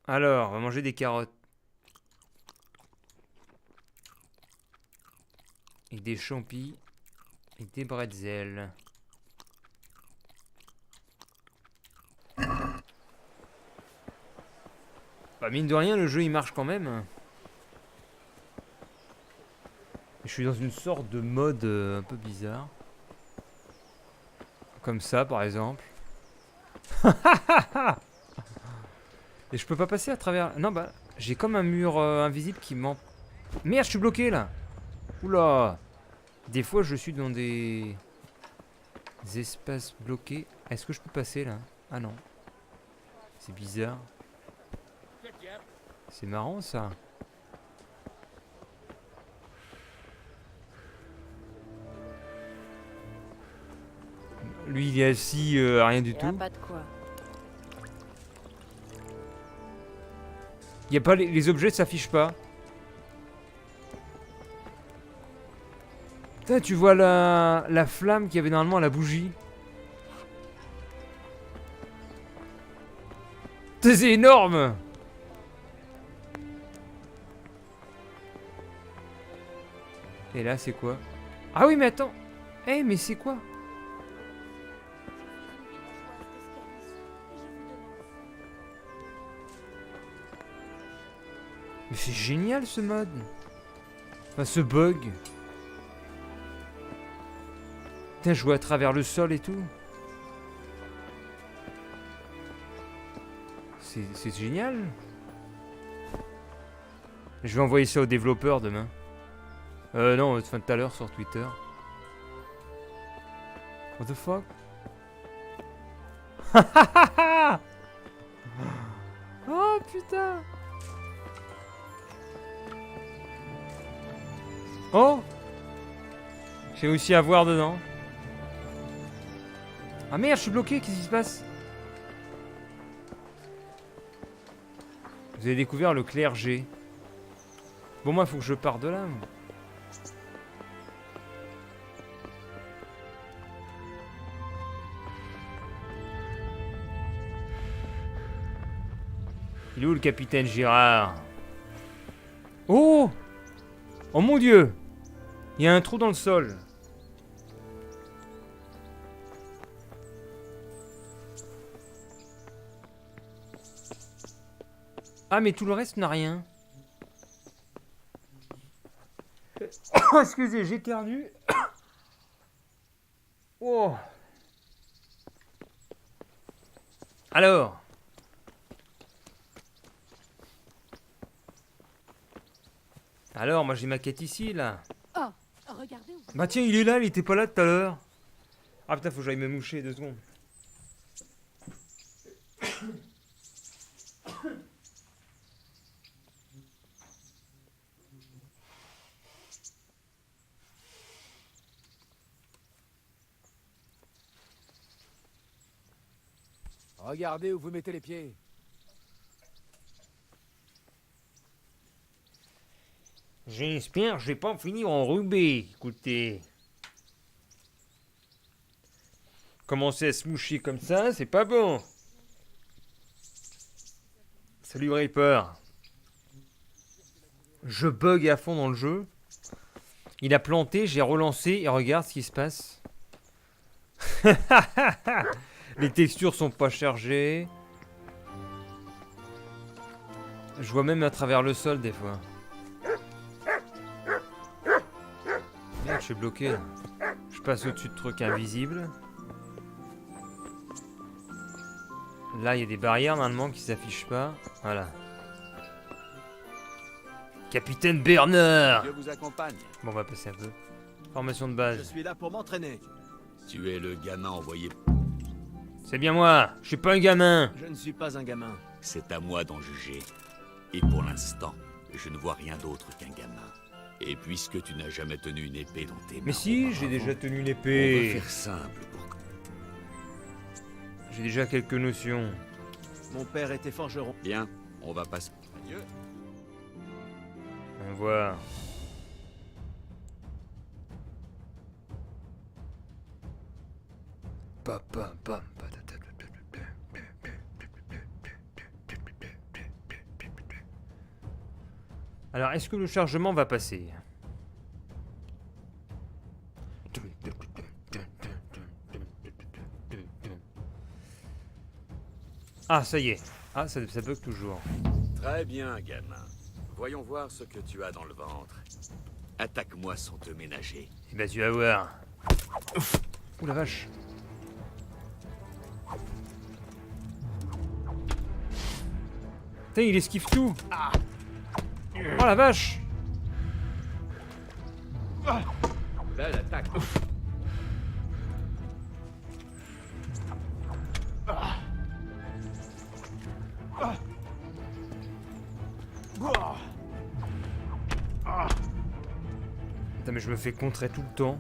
Alors, on va manger des carottes. Et des champis. Et des bretzels. Bah mine de rien, le jeu il marche quand même. Je suis dans une sorte de mode un peu bizarre. Comme ça par exemple. Et je peux pas passer à travers... Non bah, j'ai comme un mur invisible qui m'en... Merde, je suis bloqué là. Oula. Des fois je suis dans des espaces bloqués. Est-ce que je peux passer là? Ah non. C'est bizarre. C'est marrant ça. Lui il est assis à rien du tout. Pas de quoi. Y a pas les objets s'affichent pas. Putain, tu vois la flamme qu'il y avait normalement à la bougie. Putain, c'est énorme. Et là c'est quoi? Ah oui mais attends. Eh mais c'est quoi? Mais c'est génial ce mode. Enfin ce bug. Putain, je vois à travers le sol et tout. C'est génial. Je vais envoyer ça aux développeurs demain. Non, enfin tout à l'heure sur Twitter. What the fuck? Oh putain! Oh! J'ai aussi à voir dedans. Ah merde, je suis bloqué, qu'est-ce qui se passe? Vous avez découvert le clergé. Bon, moi, il faut que je parte de là. Moi. Il est où le capitaine Girard? Oh! Oh mon Dieu! Il y a un trou dans le sol. Ah, mais tout le reste n'a rien. Excusez, j'éternue. Oh. Alors. Alors, moi j'ai ma quête ici, là. Oh, regardez où... Bah tiens, il est là, il était pas là tout à l'heure. Ah putain, faut que j'aille me moucher 2 secondes. Regardez où vous mettez les pieds. J'espère que je vais pas finir en rubé, écoutez. Commencer à se moucher comme ça, c'est pas bon. Salut Reaper. Je bug à fond dans le jeu. Il a planté, j'ai relancé et regarde ce qui se passe. Les textures sont pas chargées. Je vois même à travers le sol des fois. Merde, je suis bloqué. Je passe au-dessus de trucs invisibles. Là, il y a des barrières normalement qui s'affichent pas. Voilà. Capitaine Bernard! Je vous accompagne. Bon, on va passer un peu. Formation de base. Je suis là pour m'entraîner. Tu es le gamin envoyé. C'est bien moi, je suis pas un gamin. Je ne suis pas un gamin. C'est à moi d'en juger. Et pour l'instant, je ne vois rien d'autre qu'un gamin. Et puisque tu n'as jamais tenu une épée dans tes mains... Mais si, j'ai auparavant, déjà tenu une On va épée. faire simple pour... J'ai déjà quelques notions. Mon père était forgeron. Bien, on va passer... Adieu. On va voir. Alors, est-ce que le chargement va passer? Ah, ça y est. Ah, ça bug toujours. Très bien, gamin. Voyons voir ce que tu as dans le ventre. Attaque-moi sans te ménager. Eh ben, tu vas voir. Ouh la vache. Putain, il esquive tout. Oh la vache. Belle attaque. Putain, mais je me fais contrer tout le temps.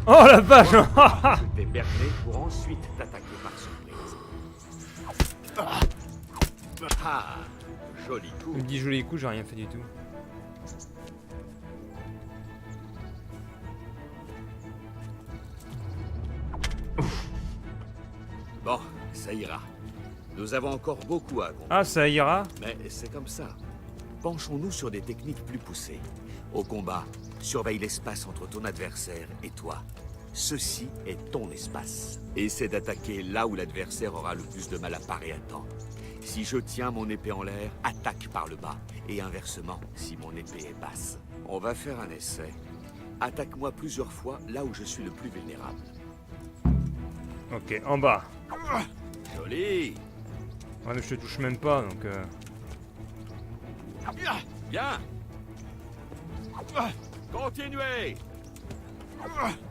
Oh la vache. Je t'ai berné pour ensuite t'attaquer par surprise. Ah, joli coup. Il me dit joli coup, j'ai rien fait du tout. Bon, ça ira. Nous avons encore beaucoup à accomplir. Ah, ça ira. Mais c'est comme ça. Penchons-nous sur des techniques plus poussées. Au combat, surveille l'espace entre ton adversaire et toi. Ceci est ton espace. Essaie d'attaquer là où l'adversaire aura le plus de mal à parer à temps. Si je tiens mon épée en l'air, attaque par le bas. Et inversement, si mon épée est basse. On va faire un essai. Attaque-moi plusieurs fois là où je suis le plus vulnérable. Ok, en bas. Joli. Ouais, mais je te touche même pas, donc... Bien. Continuez.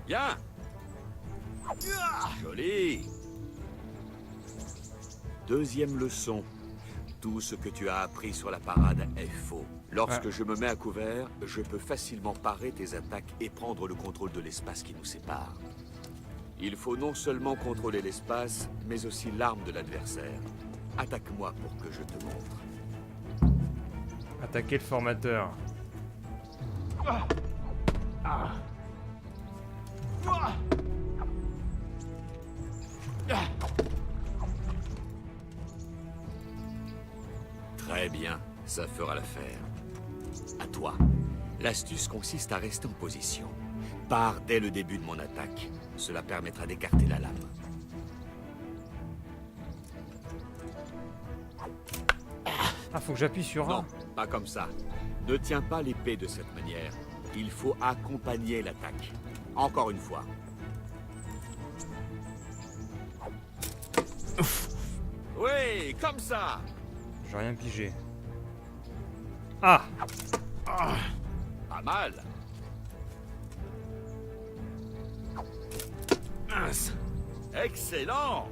Bien. Joli. Deuxième leçon. Tout ce que tu as appris sur la parade est faux. Lorsque je me mets à couvert, je peux facilement parer tes attaques et prendre le contrôle de l'espace qui nous sépare. Il faut non seulement contrôler l'espace, mais aussi l'arme de l'adversaire. Attaque-moi pour que je te montre. Attaquer le formateur. Très bien, ça fera l'affaire. À toi. L'astuce consiste à rester en position. Pars dès le début de mon attaque. Cela permettra d'écarter la lame. Ah, faut que j'appuie sur A. Non, pas comme ça. Ne tiens pas l'épée de cette manière. Il faut accompagner l'attaque. Encore une fois. Oui, comme ça. J'ai rien pigé. Ah! Pas mal. Excellent.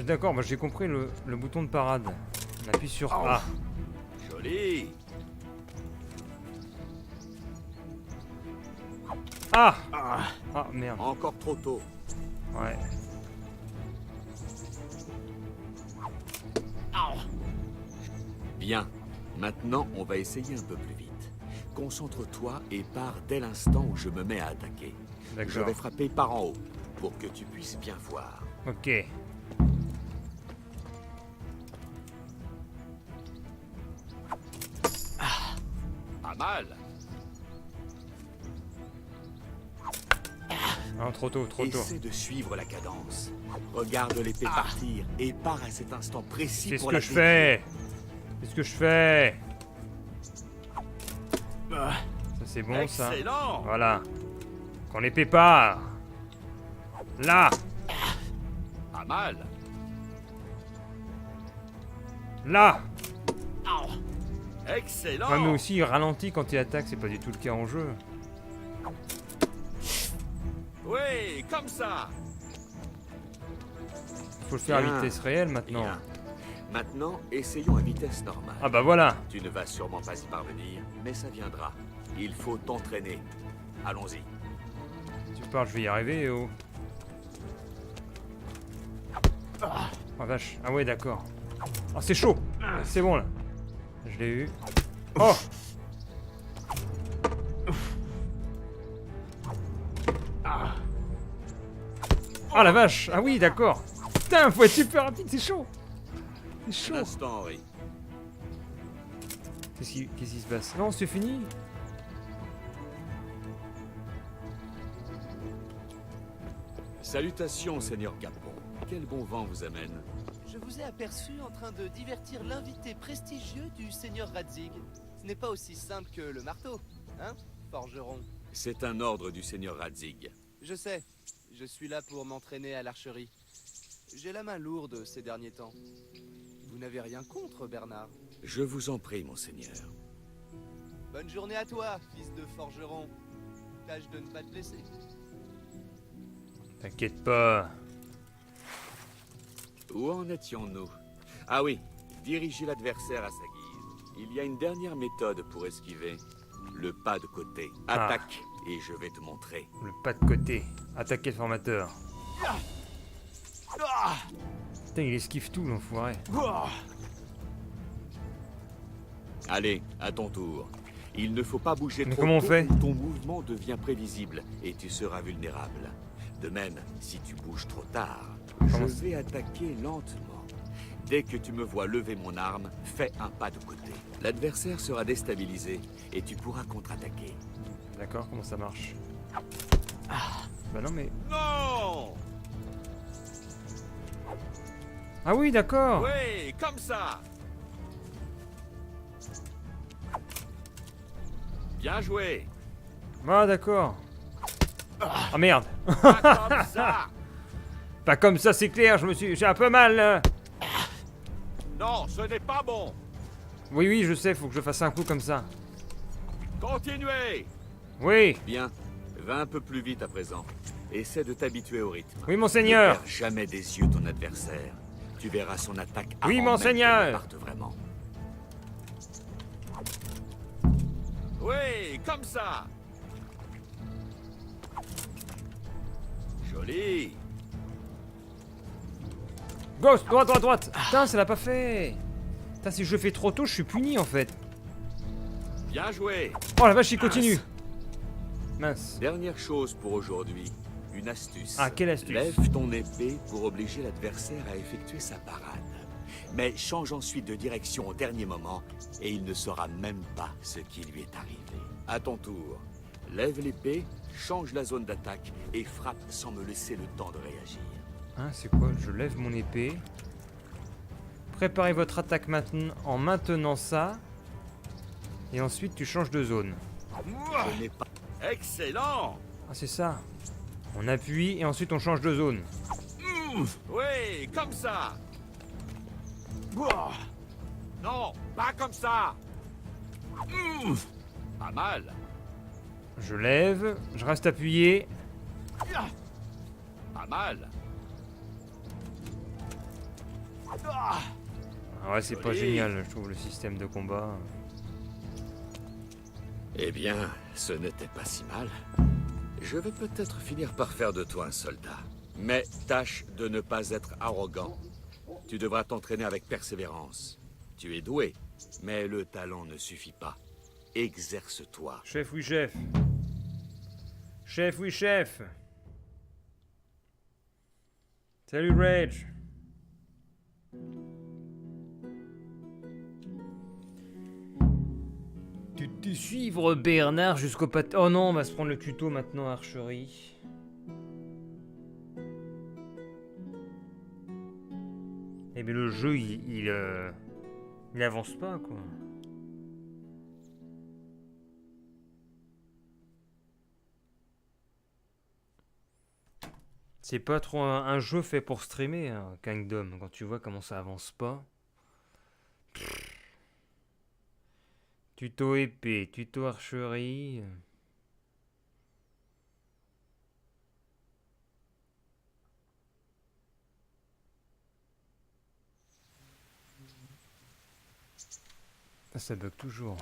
D'accord, moi j'ai compris le bouton de parade. On appuie sur A. Joli. Ah! Ah, merde. Encore trop tôt. Ouais. Bien. Maintenant, on va essayer un peu plus vite. Concentre-toi et pars dès l'instant où je me mets à attaquer. Je D'accord. vais frapper par en haut pour que tu puisses bien voir. Ok. Pas mal. Ah, trop tôt, trop tôt. Essaie de suivre la cadence. Regarde l'épée partir et pars à cet instant précis C'est ce pour que la je dévier. fais. C'est ce que je fais. Ça c'est bon ça. Excellent. Voilà. Quand l'épée part. Là. Pas mal. Là. Excellent. Ouais, mais aussi il ralentit quand il attaque, c'est pas du tout le cas en jeu. Oui, comme ça. Faut le faire à Bien. vitesse réelle maintenant. Bien. Maintenant, essayons à vitesse normale. Ah bah voilà. Tu ne vas sûrement pas y parvenir, mais ça viendra. Il faut t'entraîner. Allons-y. Tu parles, je vais y arriver, oh. Oh vache. Ah ouais, d'accord. Oh, c'est chaud. C'est bon là. Je l'ai eu. Oh. Ah la vache. Ah oui, d'accord. Putain, faut être super rapide, c'est chaud. C'est Un chaud. instant, Henri. Qu'est-ce qui se passe? Non, c'est fini. Salutations, Seigneur Gapon. Quel bon vent vous amène. Je vous ai aperçu en train de divertir l'invité prestigieux du Seigneur Radzig. Ce n'est pas aussi simple que le marteau, hein, forgeron? C'est un ordre du Seigneur Radzig. Je sais, je suis là pour m'entraîner à l'archerie. J'ai la main lourde ces derniers temps. Vous n'avez rien contre, Bernard? Je vous en prie, monseigneur. Bonne journée à toi, fils de forgeron. Tâche de ne pas te blesser. T'inquiète pas. Où en étions-nous? Ah oui, diriger l'adversaire à sa guise. Il y a une dernière méthode pour esquiver. Le pas de côté. Attaque, et je vais te montrer. Le pas de côté. Attaquer le formateur. Putain, il esquive tout, l'enfoiré. Allez, à ton tour. Il ne faut pas bouger Mais trop comment on tôt fait? ou ton mouvement devient prévisible et tu seras vulnérable. De même, si tu bouges trop tard, Comment je vais attaquer lentement. Dès que tu me vois lever mon arme, fais un pas de côté. L'adversaire sera déstabilisé et tu pourras contre-attaquer. D'accord, comment ça marche? Bah non mais... Non! Ah oui, d'accord. Oui, comme ça! Bien joué! Ah d'accord. Ah merde. Pas comme ça! Pas comme ça, c'est clair, j'ai un peu mal là. Non, ce n'est pas bon. Oui, oui, je sais, faut que je fasse un coup comme ça. Continuez. Oui, Bien. Va un peu plus vite à présent. Essaie de t'habituer au rythme. oui, monseigneur. Ne perds jamais des yeux ton adversaire. Tu verras son attaque Oui, avant monseigneur. même qu'elle parte vraiment. Oui, comme ça. Joli. Gauche, droite, droite, droite. Putain, ça l'a pas fait. Putain, si je le fais trop tôt, je suis puni en fait. Bien joué. Oh la vache, il continue. Mince. Dernière chose pour aujourd'hui. Une astuce. Ah, quelle astuce? Lève ton épée pour obliger l'adversaire à effectuer sa parade. Mais change ensuite de direction au dernier moment et il ne saura même pas ce qui lui est arrivé. À ton tour, lève l'épée, change la zone d'attaque et frappe sans me laisser le temps de réagir. Hein, c'est quoi? Je lève mon épée. Préparez votre attaque maintenant en maintenant ça. Et ensuite, tu changes de zone. Je n'ai pas... Excellent. Ah, c'est ça. On appuie et ensuite on change de zone. Oui, comme ça. Non, pas comme ça. Pas mal. Je lève, je reste appuyé. Pas mal. Ah ouais, c'est pas Joli. génial, je trouve, le système de combat. Eh bien, ce n'était pas si mal. Je vais peut-être finir par faire de toi un soldat. Mais tâche de ne pas être arrogant. Tu devras t'entraîner avec persévérance. Tu es doué, mais le talent ne suffit pas. Exerce-toi. Chef, oui, chef. Chef, oui, chef. Salut, Rage. Tu suivre Bernard jusqu'au pat... Oh non, on va se prendre le tuto maintenant, archerie. Eh mais le jeu, il avance pas, quoi. C'est pas trop un jeu fait pour streamer, hein, Kingdom, quand tu vois comment ça avance pas. Tuto épée, tuto archerie. Ah, ça bug toujours.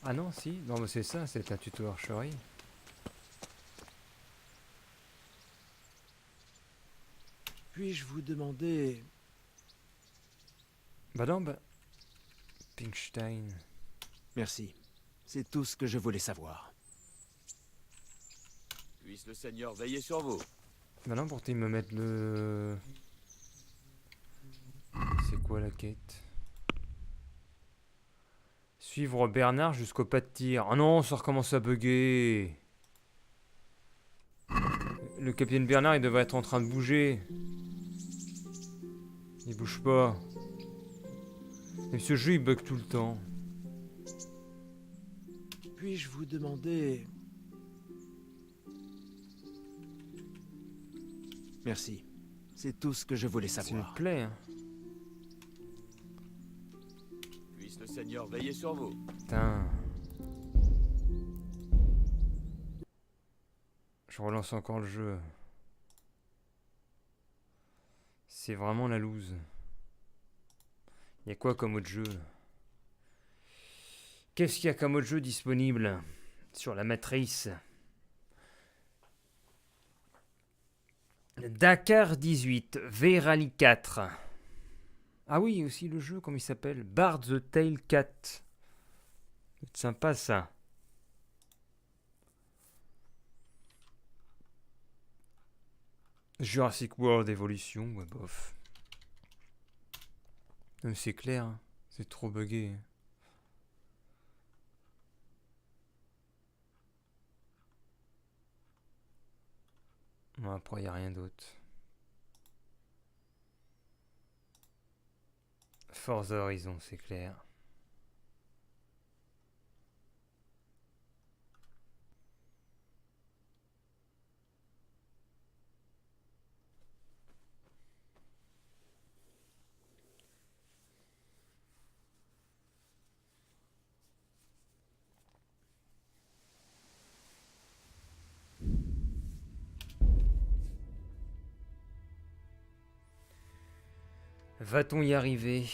Ah non, si, non, mais c'est ça, c'est un tuto archerie. Puis-je vous demander... Bah non, bah... Pinkstein. Merci. C'est tout ce que je voulais savoir. Puisse le Seigneur veiller sur vous. Bah non, pour qu'ils me mettent le... C'est quoi la quête? Suivre Bernard jusqu'au pas de tir. Ah non, ça recommence à bugger. Le capitaine Bernard, il devrait être en train de bouger. Il bouge pas. Et ce jeu, il bug tout le temps. Puis-je vous demander... Merci. C'est tout ce que je voulais Ça me savoir. plaît, hein. Puisse le Seigneur veiller sur vous. Putain. Je relance encore le jeu. C'est vraiment la loose. Il y a quoi comme autre jeu? Qu'est-ce qu'il y a comme autre jeu disponible sur la matrice? Dakar 18, V-Rally 4. Ah oui, aussi le jeu, comment il s'appelle? Bard the Tale 4. C'est sympa ça. Jurassic World Evolution, ouais, bof. Non, mais c'est clair, hein. C'est trop buggé. Bon, après, il n'y a rien d'autre. Forza Horizon, c'est clair. Va-t-on y arriver?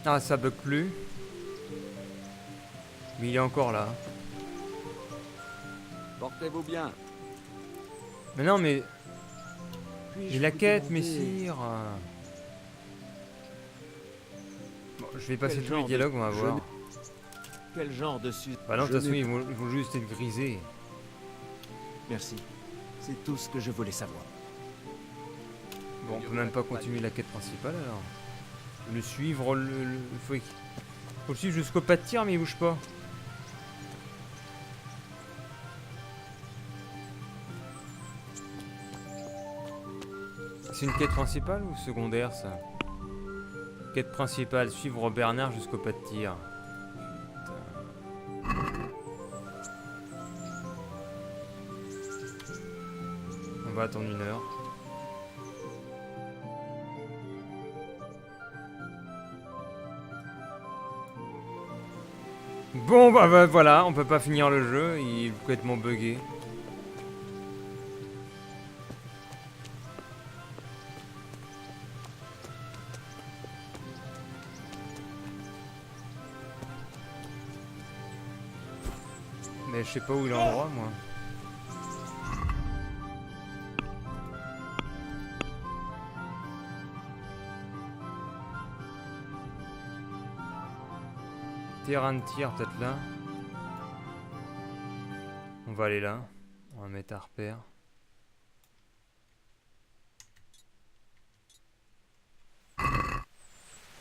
Ah, ça bug plus. Mais il est encore là. Portez-vous bien. Mais non, mais... Puis-je Et la vous quête, demander messire. Bon, je vais passer Quel tous les genre dialogues, on va je voir. Quel genre de sujet? Bah non, de toute façon, ils vont juste être grisés. Merci. C'est tout ce que je voulais savoir. Bon, on peut même pas continuer la quête principale, alors. Le suivre, faut le suivre jusqu'au pas de tir, mais il bouge pas. C'est une quête principale ou secondaire, ça? Quête principale, suivre Bernard jusqu'au pas de tir. Putain. On va attendre 1 heure. Bon bah voilà, on peut pas finir le jeu, il est complètement buggé. Mais je sais pas où est l'endroit, moi. Terrain de tir, peut-être là. On va aller là. On va mettre à repère.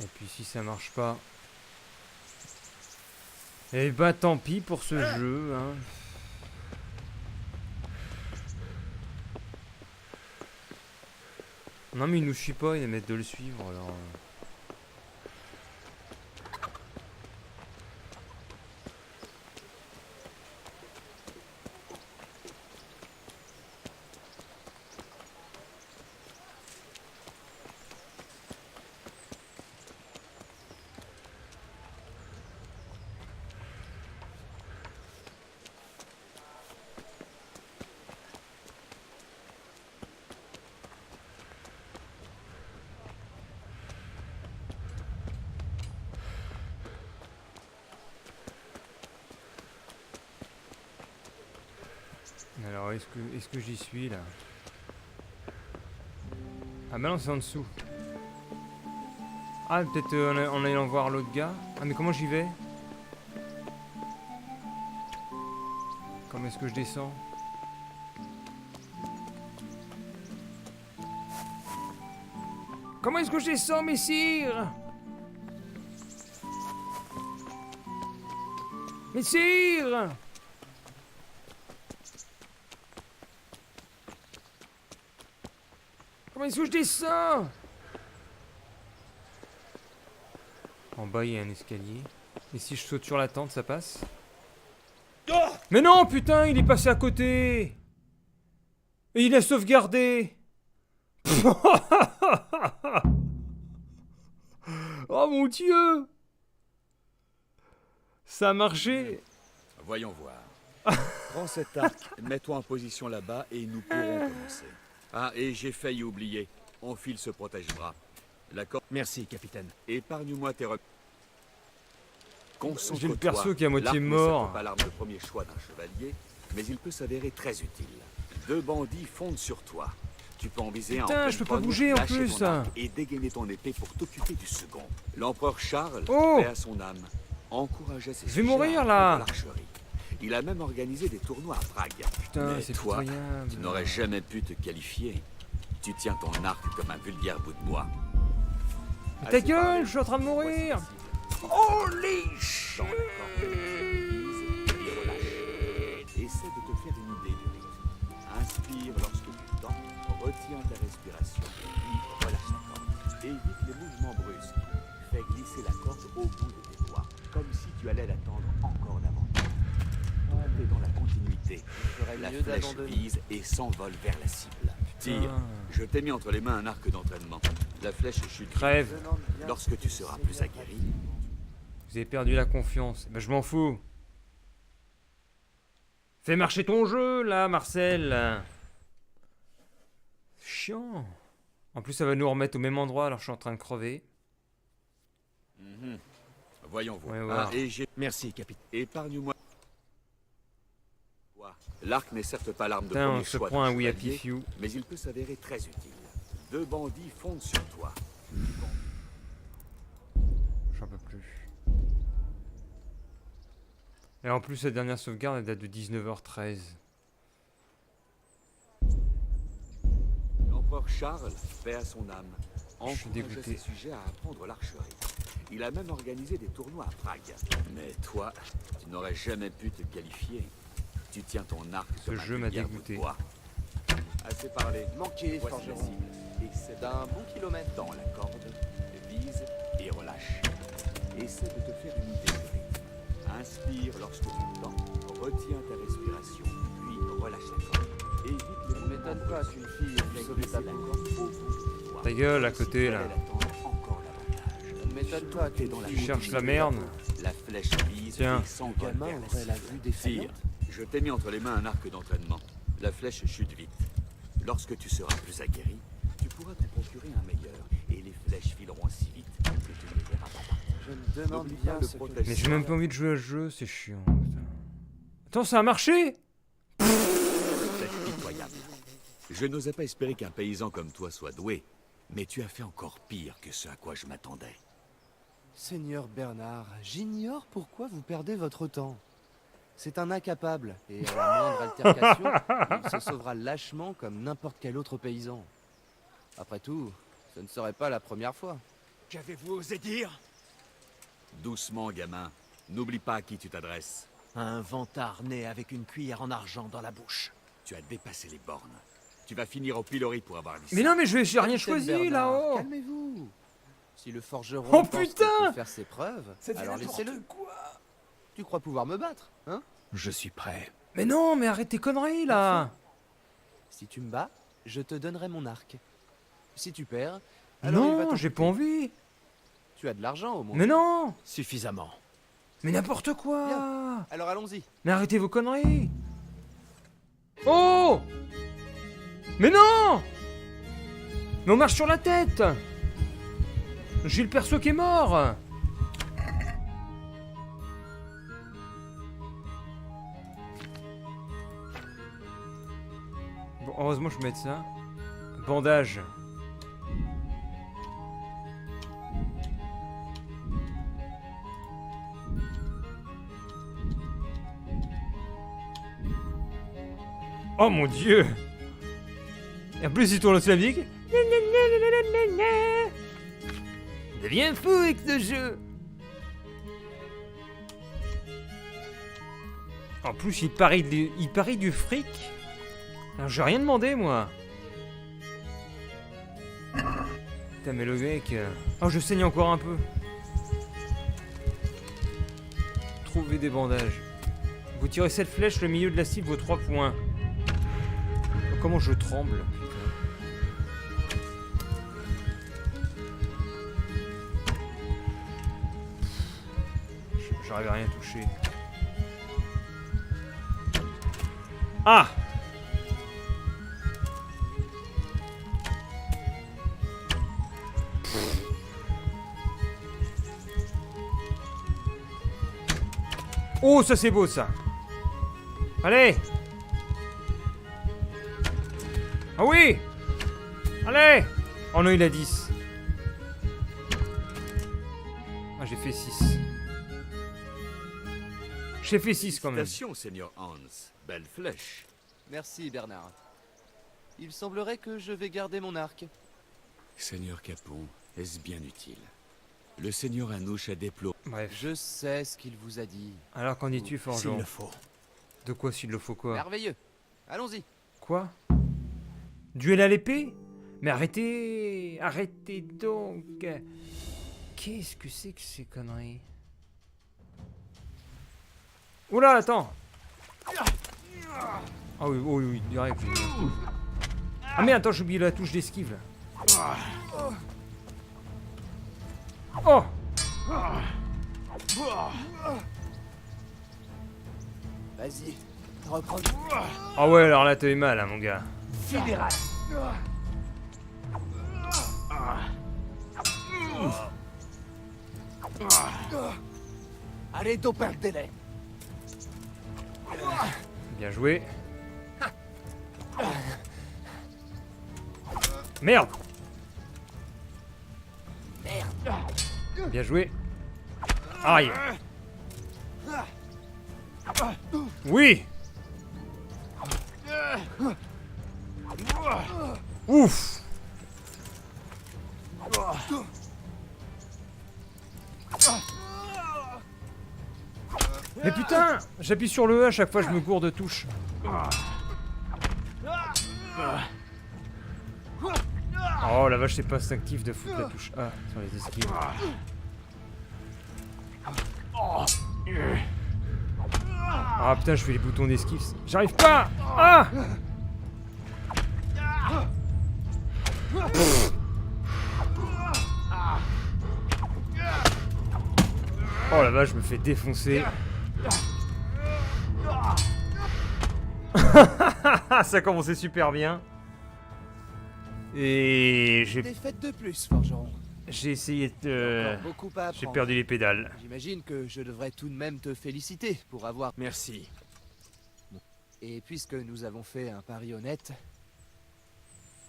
Et puis si ça marche pas... Eh bah tant pis pour ce jeu, hein. Non mais il nous suit pas, il va mettre de le suivre alors... Alors est-ce que j'y suis là? Ah bah non, c'est en dessous. Ah peut-être en allant voir l'autre gars. Ah mais comment j'y vais? Comment est-ce que je descends? Comment est-ce que je descends, messire? Messire! Comment est-ce que je descends? En bas, il y a un escalier. Et si je saute sur la tente, ça passe? Mais non, putain, il est passé à côté! Et il a sauvegardé! Oh mon Dieu! Ça a marché! Voyons voir. Prends cet arc, mets-toi en position là-bas et nous pourrons commencer. Ah, et j'ai failli oublier. Enfile ce protège-bras. D'accord. Merci, capitaine. Épargne-moi tes Concentre-toi. J'ai le perso qui est à moitié L'arc ne mort. sera pas l'arme de premier choix d'un chevalier, mais il peut s'avérer très utile. 2 bandits fondent sur toi. Tu peux en viser un. Putain, je peux pas bouger en plus. Et dégainer ton épée pour t'occuper du second. L'empereur Charles, Oh, paix à son âme, encourageait ses je vais sujets mourir, à là. apprendre l'archerie. Il a même organisé des tournois à Prague. putain, Mais c'est toi, pitoyable. tu n'aurais jamais pu te qualifier. Tu tiens ton arc comme un vulgaire bout de bois. Mais ta gueule, je suis en train de mourir. Holy shit! Dans la corde de l'église, et relâche. Essaie de te faire une idée du rythme. Inspire lorsque tu tends, retiens ta respiration, puis relâche la corde. Évite les mouvements brusques. Fais glisser la corde au bout de tes doigts, comme si tu allais la tendre encore davantage. T'es dans la continuité idée. Ferait La mieux flèche d'abandonner. vise et s'envole vers la cible. Tire. Ah. Je t'ai mis entre les mains un arc d'entraînement. La flèche chute. Crève. Lorsque tu seras plus aguerri, Vous avez perdu la confiance. Ben, je m'en fous. Fais marcher ton jeu, là, Marcel. C'est chiant. En plus, ça va nous remettre au même endroit, alors je suis en train de crever. voyons voir. Ouais, voir. Et j'ai... Merci, capitaine. Épargne-moi. L'arc n'est certes pas l'arme de Putain, on premier se choix prend d'un un We chevalier, Happy Few. mais il peut s'avérer très utile. 2 bandits fondent sur toi. J'en peux plus. Et en plus, la dernière sauvegarde, elle date de 19h13. L'empereur Charles, paix à son âme, Je suis encourageait dégoûté. ses sujets à apprendre l'archerie. Il a même organisé des tournois à Prague. Mais toi, tu n'aurais jamais pu te qualifier. Tu tiens ton arc Ce comme un jeu m'a vulgaire bout de dégoûté. bois. Assez parlé. Manqué, Voici la forgeron. cible. Et c'est D'un bon kilomètre. dans la corde, vise et relâche. Essaie de te faire une idée du rythme. Inspire lorsque tu le tends, retiens ta respiration, puis relâche la corde. Évite les Ça ne m'étonne pas qu'une fille ait sauvé ta peau. Ta gueule, à côté, là. Ça ne m'étonne pas T'es qu'une dans la Tu fille cherches la merde. La flèche vise Tiens. et s'envole gamin vers la aurait la cible. vue défaillante. Tire. Je t'ai mis entre les mains un arc d'entraînement. La flèche chute vite. Lorsque tu seras plus aguerri, tu pourras t'en procurer un meilleur. Et les flèches fileront si vite que tu ne les verras pas partir. Je me demande N'oublie bien pas de ce que... protéger. Mais j'ai même pas envie de jouer à ce jeu, c'est chiant. Putain. Attends, ça a marché? C'est pitoyable. Je n'osais pas espérer qu'un paysan comme toi soit doué, mais tu as fait encore pire que ce à quoi je m'attendais. Seigneur Bernard, j'ignore pourquoi vous perdez votre temps. C'est un incapable, et à la moindre altercation, il se sauvera lâchement comme n'importe quel autre paysan. Après tout, ce ne serait pas la première fois. Qu'avez-vous osé dire? Doucement, gamin. N'oublie pas à qui tu t'adresses. Un vantard né avec une cuillère en argent dans la bouche. Tu as dépassé les bornes. Tu vas finir au pilori pour avoir dit Mais ça. non, mais j'ai rien Capitaine choisi Bernard, là-haut. Calmez-vous. Si le forgeron Oh, pense qu'il putain peut faire ses preuves, alors laissez-le. Tu crois pouvoir me battre, hein? Je suis prêt. Mais non, mais arrête tes conneries là. Si tu me bats, je te donnerai mon arc. Si tu perds, alors il va Non, t'en j'ai coûter. pas envie. Tu as de l'argent au moins. Mais non. Suffisamment. Mais n'importe quoi. Bien. Alors allons-y. Mais arrêtez vos conneries. Oh. Mais non. Mais on marche sur la tête. J'ai le perso qui est mort. Bon, heureusement je vais mettre ça. Bandage. Oh mon dieu. Et en plus il tourne aussi la musique. Deviens fou avec ce jeu. En plus il parie du fric. Alors j'ai rien demandé moi. Putain mais le mec... Oh je saigne encore un peu. Trouver des bandages. Vous tirez cette flèche, le milieu de la cible vaut 3 points. Oh, comment je tremble. Putain. J'arrive à rien toucher. Ah! Oh, ça c'est beau ça! Allez! Ah oui! Allez! Oh non, il a 10. Ah, j'ai fait 6. J'ai fait 6 quand même. Félicitations, Seigneur Hans. Belle flèche. Merci Bernard. Il semblerait que je vais garder mon arc. Seigneur Capon, est-ce bien utile? Le Seigneur Anouche a déploré. Bref. Je sais ce qu'il vous a dit. Alors qu'en dis-tu, S'il Forgeron? le faut. De quoi s'il le faut quoi? Merveilleux. Allons-y. Quoi? Duel à l'épée? Mais arrêtez! Arrêtez donc! Qu'est-ce que c'est que ces conneries? Oula, attends! Ah oui, oui, oui, direct. Ah mais attends, j'ai oublié la touche d'esquive là. Oh! Vas-y, reprends. Ah ouais, alors là, t'as eu mal, hein, mon gars. Fédéral. Allez, ton père délai. Bien joué. Merde! Bien joué. Aïe! Oui! Ouf! Mais putain! J'appuie sur le E à chaque fois, je me gourde de touche. Oh la vache, c'est pas instinctif de foutre la touche A sur les esquives. Ah putain, je fais les boutons d'esquive. J'arrive pas! Ah! Oh la vache, je me fais défoncer. Ça a commencé super bien. Et j'ai Des fêtes de plus, forgeron. essayé de... Encore beaucoup à J'ai apprendre. perdu les pédales. J'imagine que je devrais tout de même te féliciter pour avoir... Merci. Et puisque nous avons fait un pari honnête,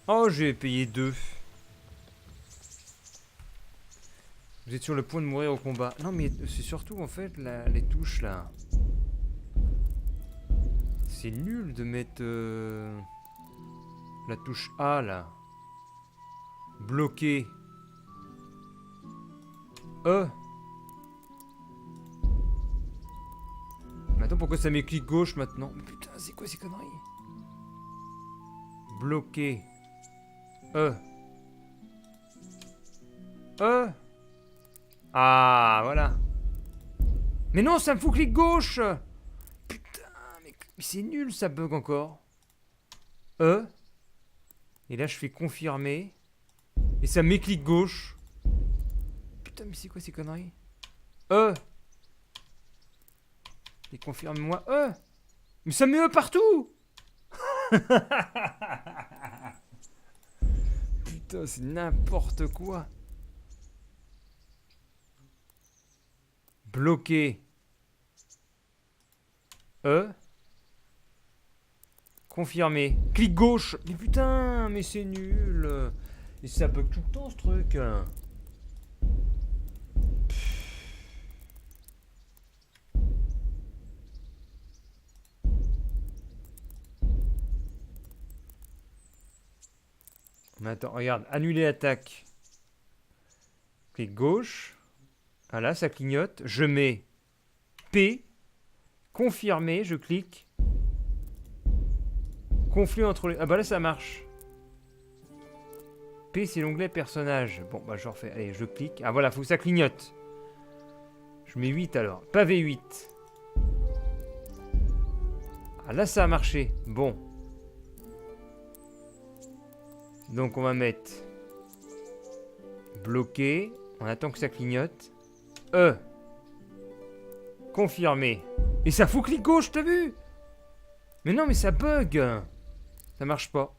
Oh, j'ai payé 2. Vous êtes sur le point de mourir au combat. Non, mais c'est surtout en fait les touches là. C'est nul de mettre la touche A là. Bloqué. E. Mais attends, pourquoi ça met clic gauche maintenant? Mais putain, c'est quoi ces conneries? Bloqué. E. E. Ah, voilà. Mais non, ça me fout clic gauche. Putain, mais c'est nul, ça bug encore. E. Et là, je fais confirmer. Et ça met clic gauche. Putain, mais c'est quoi ces conneries? E. Et confirme-moi E. Mais ça met E partout. Putain, c'est n'importe quoi. Bloqué. E. Confirmé. Clic gauche. Mais putain, mais c'est nul. Et ça bug tout le temps ce truc. Mais attends, regarde. Annuler attaque. Clic gauche. Ah là, ça clignote. Je mets P. Confirmer, je clique. Conflit entre les... Ah bah là, ça marche. P, c'est l'onglet personnage. Bon, bah je refais. Allez, je clique. Ah voilà, faut que ça clignote. Je mets 8 alors. Pavé 8. Ah là, ça a marché. Bon. Donc, on va mettre... Bloqué. On attend que ça clignote. E. Confirmé. Et ça fout clic gauche, t'as vu? Mais non, mais ça bug. Ça marche pas.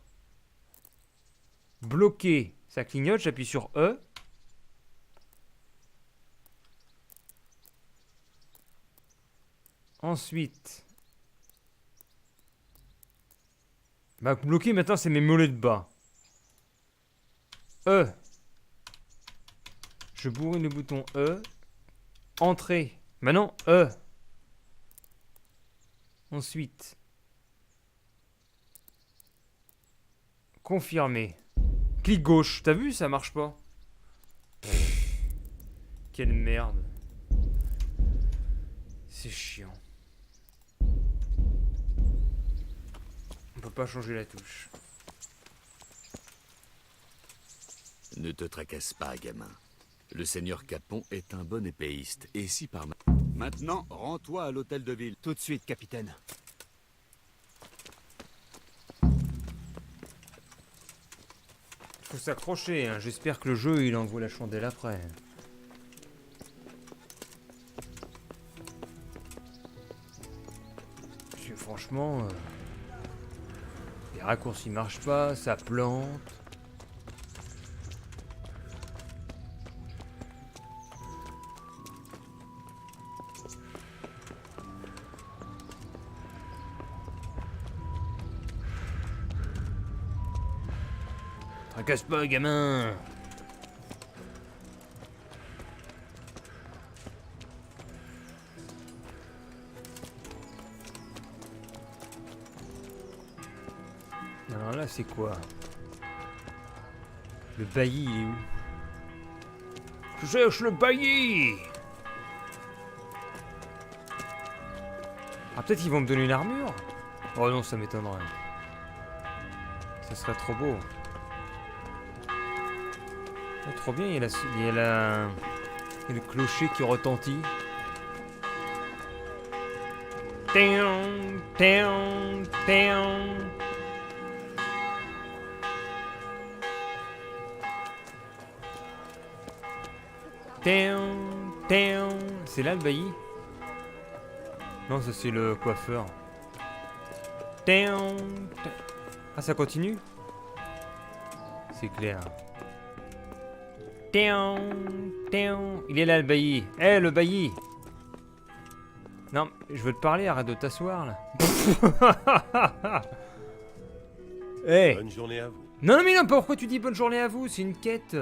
Bloqué. Ça clignote, j'appuie sur E. Ensuite. Bah, bloqué, maintenant, c'est mes mollets de bas. E. Je bourrine le bouton E. Entrée. Maintenant, E. Ensuite. Confirmer. Clic gauche. T'as vu, ça marche pas. Quelle merde. C'est chiant. On peut pas changer la touche. Ne te tracasse pas, gamin. Le seigneur Capon est un bon épéiste. Et si par... Maintenant, rends-toi à l'hôtel de ville. Tout de suite, capitaine. Faut s'accrocher, hein. J'espère que le jeu il envoie la chandelle après. Parce que franchement, les raccourcis marchent pas, ça plante. Tracasse pas, gamin! Alors là, c'est quoi? Le bailli, il est où? Je cherche le bailli! Ah, peut-être qu'ils vont me donner une armure? Oh non, ça m'étonnerait. Ça serait trop beau. Oh, trop bien, il y a le clocher qui retentit. Téon, téon, téon. Téon, téon. C'est là le bailli? Non, ça c'est le coiffeur. Téon, téon. Ah, ça continue? C'est clair. Téon, téon. Il est là le bailli. Eh, le bailli. Non, je veux te parler, arrête de t'asseoir là. Eh. Bonne journée à vous. Non, mais non, pourquoi tu dis bonne journée à vous? C'est une quête.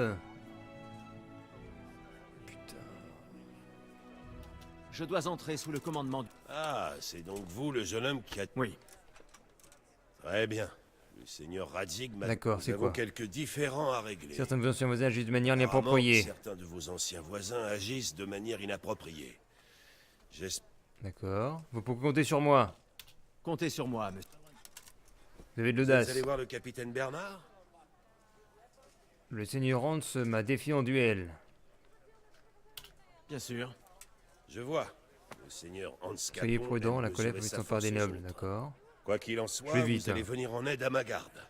Putain. Je dois entrer sous le commandement du... Ah, c'est donc vous le jeune homme qui a... Oui. Très bien. Le seigneur Radzig m'a... D'accord, c'est Nous avons quoi? quelques différends à régler. Certains de vos anciens voisins agissent de manière Apparemment, inappropriée. certains de vos anciens voisins agissent de manière inappropriée. J'espère... D'accord. Vous pouvez compter sur moi. Comptez sur moi, monsieur. Vous avez de Vous l'audace. allez voir le capitaine Bernard? Le seigneur Hans m'a défié en duel. Bien sûr. Je vois. Le seigneur Hans Soyez Capon prudent, aime la colère mesurer peut sa être par des force aux nobles, autres. d'accord. Quoi qu'il en soit, Je vais vite, vous allez hein. venir en aide à ma garde.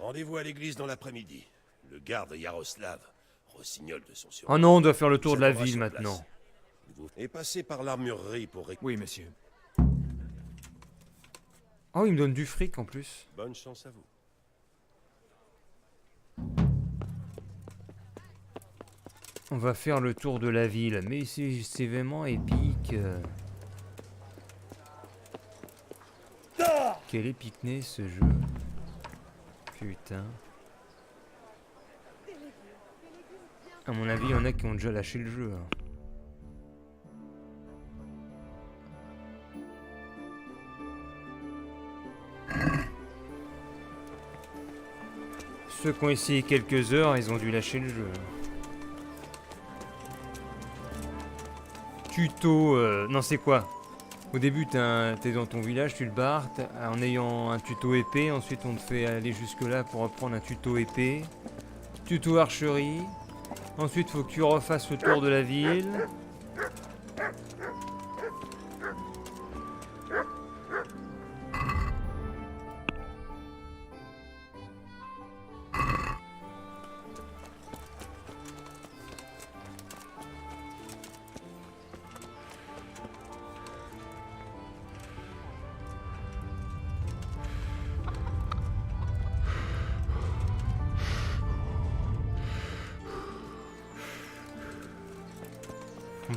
Rendez-vous à l'église dans l'après-midi. Le garde Yaroslav, rossignol de son surnom. Oh non, on doit faire le tour de la J'attendrai ville sur maintenant. place. Et passez par l'armurerie pour récupérer. Oui, monsieur. Oh, il me donne du fric en plus. Bonne chance à vous. On va faire le tour de la ville, mais c'est vraiment épique. Quel épicné ce jeu. Putain. À mon avis, il y en a qui ont déjà lâché le jeu. Hein. Ceux qui ont essayé quelques heures, ils ont dû lâcher le jeu. Tuto, non c'est quoi? Au début t'es dans ton village, tu le barres en ayant un tuto épée, ensuite on te fait aller jusque là pour reprendre un tuto épée. Tuto archerie, ensuite faut que tu refasses le tour de la ville.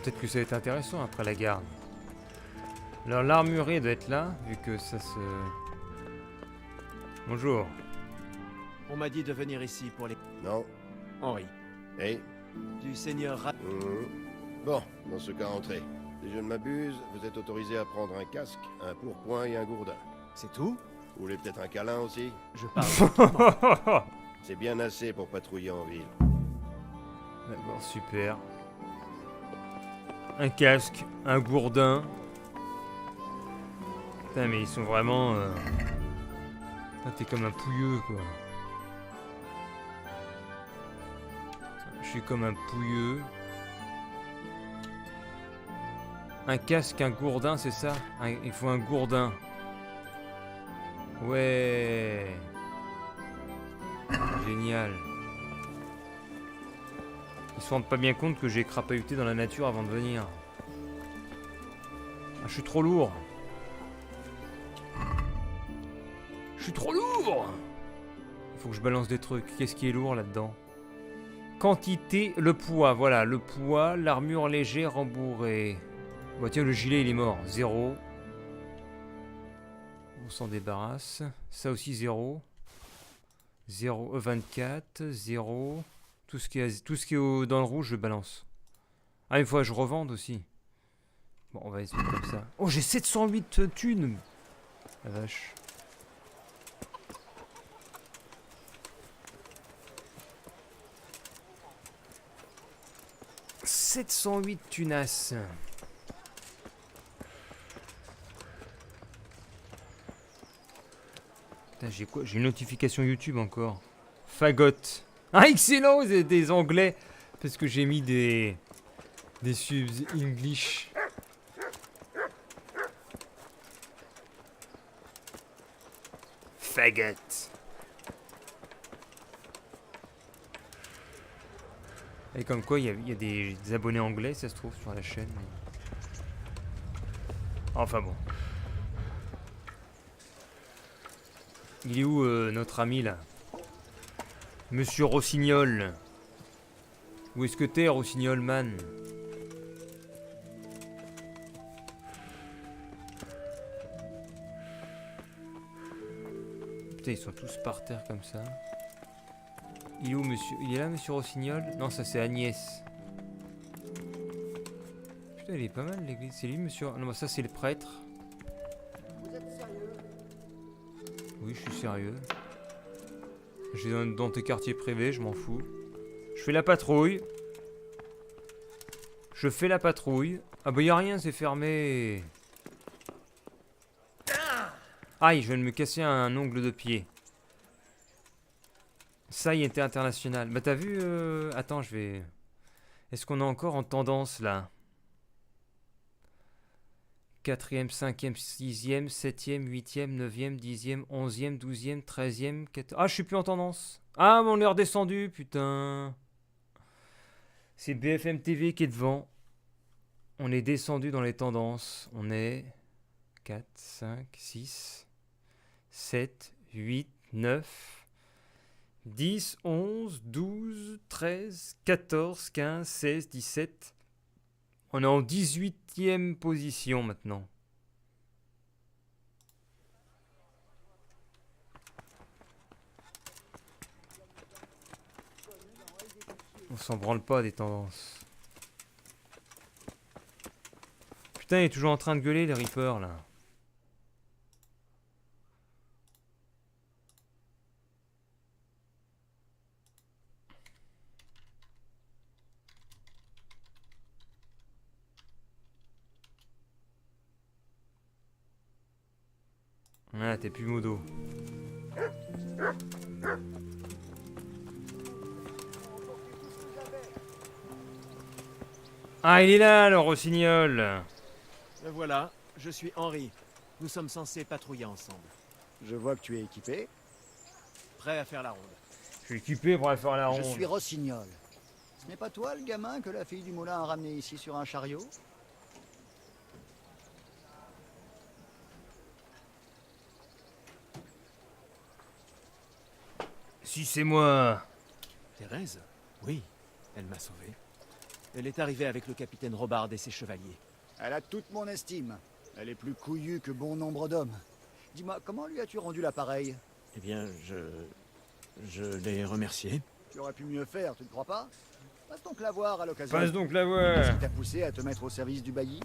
Peut-être que ça va être intéressant après la garde. Alors l'armurerie doit être là, vu que ça se... Bonjour. On m'a dit de venir ici pour les... Non. Henri. Hey. Du seigneur Ra... Bon, dans ce cas, entrez. Si je ne m'abuse, vous êtes autorisé à prendre un casque, un pourpoint et un gourdin. C'est tout? Vous voulez peut-être un câlin aussi? Je parle. C'est bien assez pour patrouiller en ville. D'accord, super. Un casque, un gourdin. Putain, mais ils sont vraiment... Ah, t'es comme un pouilleux, quoi. Je suis comme un pouilleux. Un casque, un gourdin, c'est ça? Il faut un gourdin. Ouais. Génial. Ils se rendent pas bien compte que j'ai crapahuté dans la nature avant de venir. Ah, je suis trop lourd. Je suis trop lourd. Il faut que je balance des trucs. Qu'est-ce qui est lourd là-dedans? Quantité, le poids. Voilà, le poids, l'armure légère rembourrée. Bon, tiens, le gilet, il est mort. 0. On s'en débarrasse. Ça aussi, 0. 0, 24, 0. Tout ce qui est dans le rouge, je balance. Ah, une fois, je revende aussi. Bon, on va essayer comme ça. Oh, j'ai 708 thunes. La vache. « 708 tunasses. » Putain, j'ai quoi? J'ai une notification YouTube encore. Fagot. Ah, excellent, vous êtes des anglais. Parce que j'ai mis des subs English. Fagot. Et comme quoi, il y a des abonnés anglais, ça se trouve, sur la chaîne. Mais... Enfin bon. Il est où notre ami là? Monsieur Rossignol. Où est-ce que t'es, Rossignol man? Putain, ils sont tous par terre comme ça. Il est où, monsieur? Il est là, monsieur Rossignol? Non, ça c'est Agnès. Putain, il est pas mal l'église. C'est lui, monsieur? Non, ça c'est le prêtre. Vous êtes sérieux? Oui, je suis sérieux. Je vais dans tes quartiers privés, je m'en fous. Je fais la patrouille. Je fais la patrouille. Ah bah y'a rien, c'est fermé. Aïe, je viens de me casser un ongle de pied. Ça y était international. Bah t'as vu Attends, je vais... Est-ce qu'on est encore en tendance là? 4e, 5e, 6e, 7e, 8e, 9e, 10e, 11e, 12e, 13e, 14e... Ah, je suis plus en tendance. Ah, mais on est redescendu, putain. C'est BFM TV qui est devant. On est descendu dans les tendances. On est 4, 5, 6, 7, 8, 9... 10, 11, 12, 13, 14, 15, 16, 17. On est en 18e position maintenant. On s'en branle pas des tendances. Putain, il est toujours en train de gueuler, les Reapers, là. Ah, t'es plus modo. Ah, il est là, le Rossignol. Le voilà, je suis Henri. Nous sommes censés patrouiller ensemble. Je vois que tu es équipé. Prêt à faire la ronde. Je suis équipé pour aller faire la ronde. Je suis Rossignol. Ce n'est pas toi le gamin que la fille du moulin a ramené ici sur un chariot? Si, c'est moi. Thérèse? Oui, elle m'a sauvé. Elle est arrivée avec le capitaine Robard et ses chevaliers. Elle a toute mon estime. Elle est plus couillue que bon nombre d'hommes. Dis-moi, comment lui as-tu rendu l'appareil? Eh bien, je l'ai remercié. Tu aurais pu mieux faire, tu ne crois pas? Passe donc la voir à l'occasion. Passe donc la voir. Qu'est-ce qui t'a poussé à te mettre au service du bailli?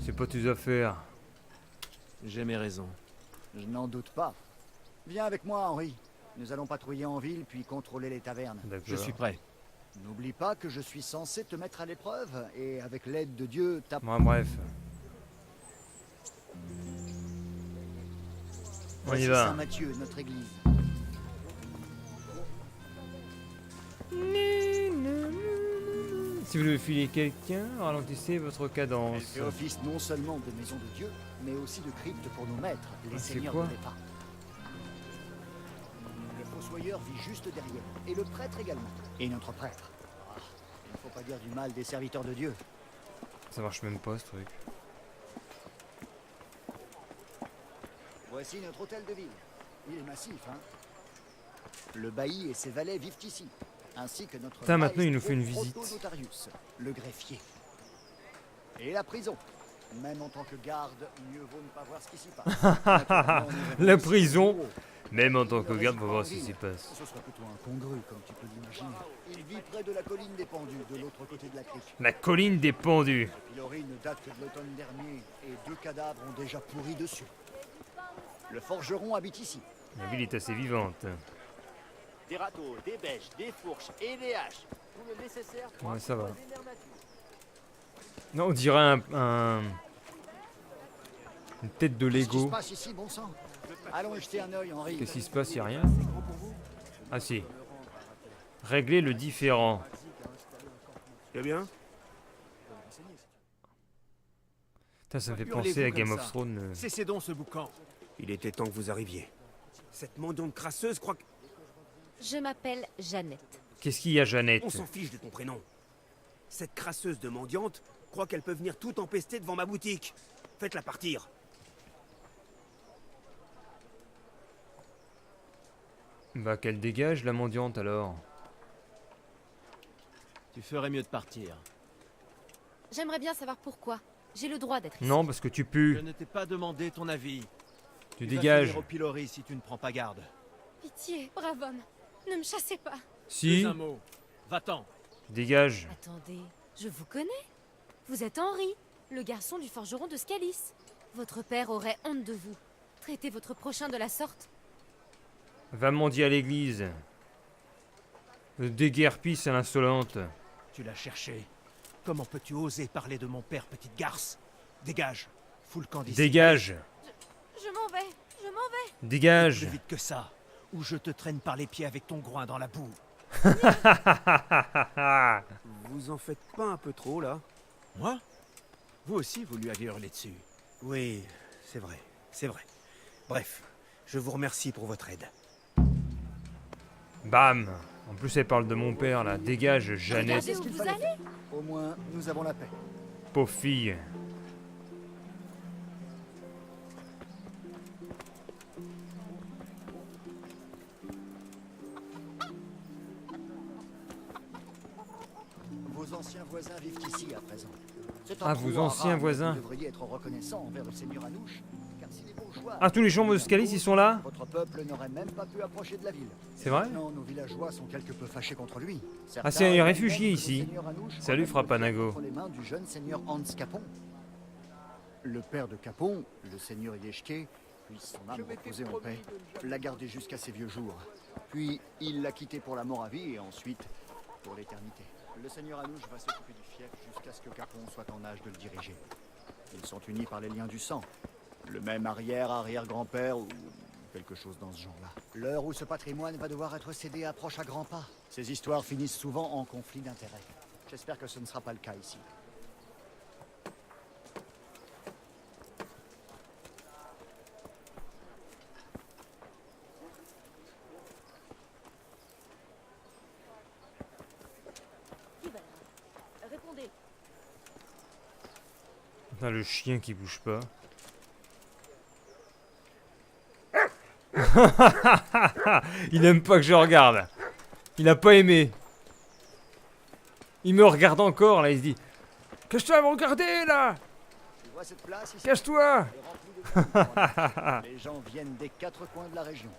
C'est pas tes affaires. J'ai mes raisons. Je n'en doute pas. Viens avec moi, Henri. Nous allons patrouiller en ville, puis contrôler les tavernes. Je suis prêt. N'oublie pas que je suis censé te mettre à l'épreuve, et avec l'aide de Dieu, ta... Bon, bref. On y Voici va. Saint-Matthieu, notre église. Si vous devez filer quelqu'un, ralentissez votre Elle cadence. fait office non seulement de maison de Dieu, mais aussi de crypte pour nos maîtres, les Ah, c'est seigneurs quoi? de l'État. Il faut fossoyeur vit juste derrière, et le prêtre également. Et notre prêtre. Ah, il ne faut pas dire du mal des serviteurs de Dieu. Ça marche même pas ce truc. Voici notre hôtel de ville. Il est massif, hein. Le bailli et ses valets vivent ici, ainsi que notre Putain, maintenant, il nous maestro fait une visite. Protonotarius, le greffier. Et la prison. Même en tant que garde, mieux vaut ne pas voir ce qui s'y passe. Naturellement, nous avons La aussi prison. un bureau. Même en tant Il que ne garde, réside faut pas voir en ce qui ville. s'y passe. Ce serait plutôt incongru, comme tu peux l'imaginer. Il vit près de la colline des Pendus, de l'autre côté de la crique. La colline des pendus. Le pilori ne date que de l'automne dernier, et 2 cadavres ont déjà pourri dessus. Le forgeron habite ici. La ville est assez vivante. Des râteaux, des bêches, des fourches et des haches. Tout le nécessaire pour Ouais, ça va. apprivoiser mère nature. Non, on dirait une tête de Qu'est-ce qui se Lego. passe ici, bon sang? Allons jeter un œil, Henri. Qu'est-ce qui se passe? Y a rien. Ah si. Régler le différend. C'est bien? Putain, ça me fait Hurlez-vous penser à comme Game ça. of Thrones. Cessez donc ce boucan. Il était temps que vous arriviez. Cette mendiante crasseuse croit que... Je m'appelle Jeannette. Qu'est-ce qu'il y a, Jeannette? On s'en fiche de ton prénom. Cette crasseuse de mendiante croit qu'elle peut venir tout empester devant ma boutique. Faites-la partir. Bah qu'elle dégage la mendiante alors. Tu ferais mieux de partir. J'aimerais bien savoir pourquoi. J'ai le droit d'être ici. Non, parce que tu Je pues. ne t'ai pas demandé ton avis. Tu vas dégages. finir au pilori si tu ne prends pas garde. Pitié, brave homme. Ne me chassez pas. Si, Fais un mot. Va-t'en. tu dégages. Attendez, je vous connais. Vous êtes Henri, le garçon du forgeron de Scalis. Votre père aurait honte de vous. Traitez votre prochain de la sorte. Va mendier à l'église. Déguerpisse à l'insolente. Tu l'as cherché. Comment peux-tu oser parler de mon père, petite garce? Dégage. Fous le camp d'ici. Dégage. Je m'en vais, je m'en vais. Dégage. Plus vite que ça, ou je te traîne par les pieds avec ton groin dans la boue. Vous en faites pas un peu trop, là? Moi? Vous aussi, vous lui avez hurlé dessus. Oui, c'est vrai, c'est vrai. Bref, je vous remercie pour votre aide. Bam. En plus, elle parle de mon père là. Dégage, Jeannette. Regardez où qu'il vous fallait allez. Au moins, nous avons la paix. Pauvre fille. Vos anciens voisins vivent ici à présent. C'est un Ah, trou vos en anciens rame, voisins. Vous devriez être reconnaissant envers le seigneur Anouche, car si les bourgeois... Ah, tous les chambres de Scalis, ils sont là? Votre peuple n'aurait même pas pu approcher de la ville. C'est vrai? Non, nos villageois sont quelque peu fâchés contre lui. Ah, c'est un Certains réfugié même que le ici. seigneur Anouche Salut, remette Frappe le fief Anago. entre les mains du jeune seigneur Hans Capon. Le père de Capon, le seigneur Yeshke, puisse son âme reposer en paix, l'a gardé jusqu'à ses vieux jours. Puis il l'a quitté pour la Moravie et ensuite pour l'éternité. Le seigneur Anouche va s'occuper du fief jusqu'à ce que Capon soit en âge de le diriger. Ils sont unis par les liens du sang. Le même arrière-arrière-grand-père ou quelque chose dans ce genre-là. L'heure où ce patrimoine va devoir être cédé approche à grands pas. Ces histoires finissent souvent en conflit d'intérêts. J'espère que ce ne sera pas le cas ici. Qui va là? Répondez. Putain, le chien qui bouge pas. Il aime pas que je regarde. Il a pas aimé. Il me regarde encore là, il se dit cache-toi à me regarder là. Tu vois cette place ici? Cache-toi. Elle est remplie de monde. Les gens viennent des 4 coins de la région.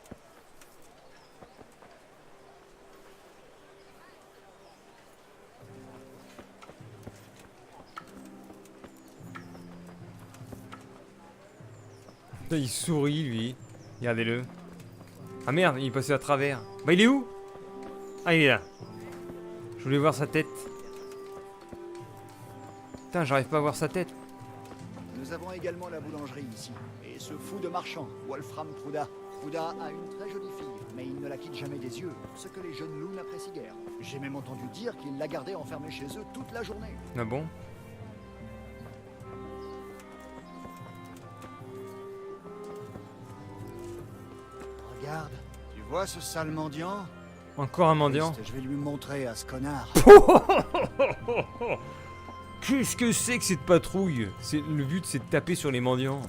Putain, il sourit lui. Regardez-le. Ah merde, il est passé à travers. Bah il est où? Ah il est là. Je voulais voir sa tête. Putain, j'arrive pas à voir sa tête. Nous avons également la boulangerie ici. Et ce fou de marchand, Wolfram Prouda. Prouda a une très jolie fille, mais il ne la quitte jamais des yeux, ce que les jeunes loups n'apprécient guère. J'ai même entendu dire qu'il la gardait enfermée chez eux toute la journée. Ah bon? Regarde, tu vois ce sale mendiant? Encore un mendiant. Je vais lui montrer à ce connard. Qu'est-ce que c'est que cette patrouille? Le but, c'est de taper sur les mendiants.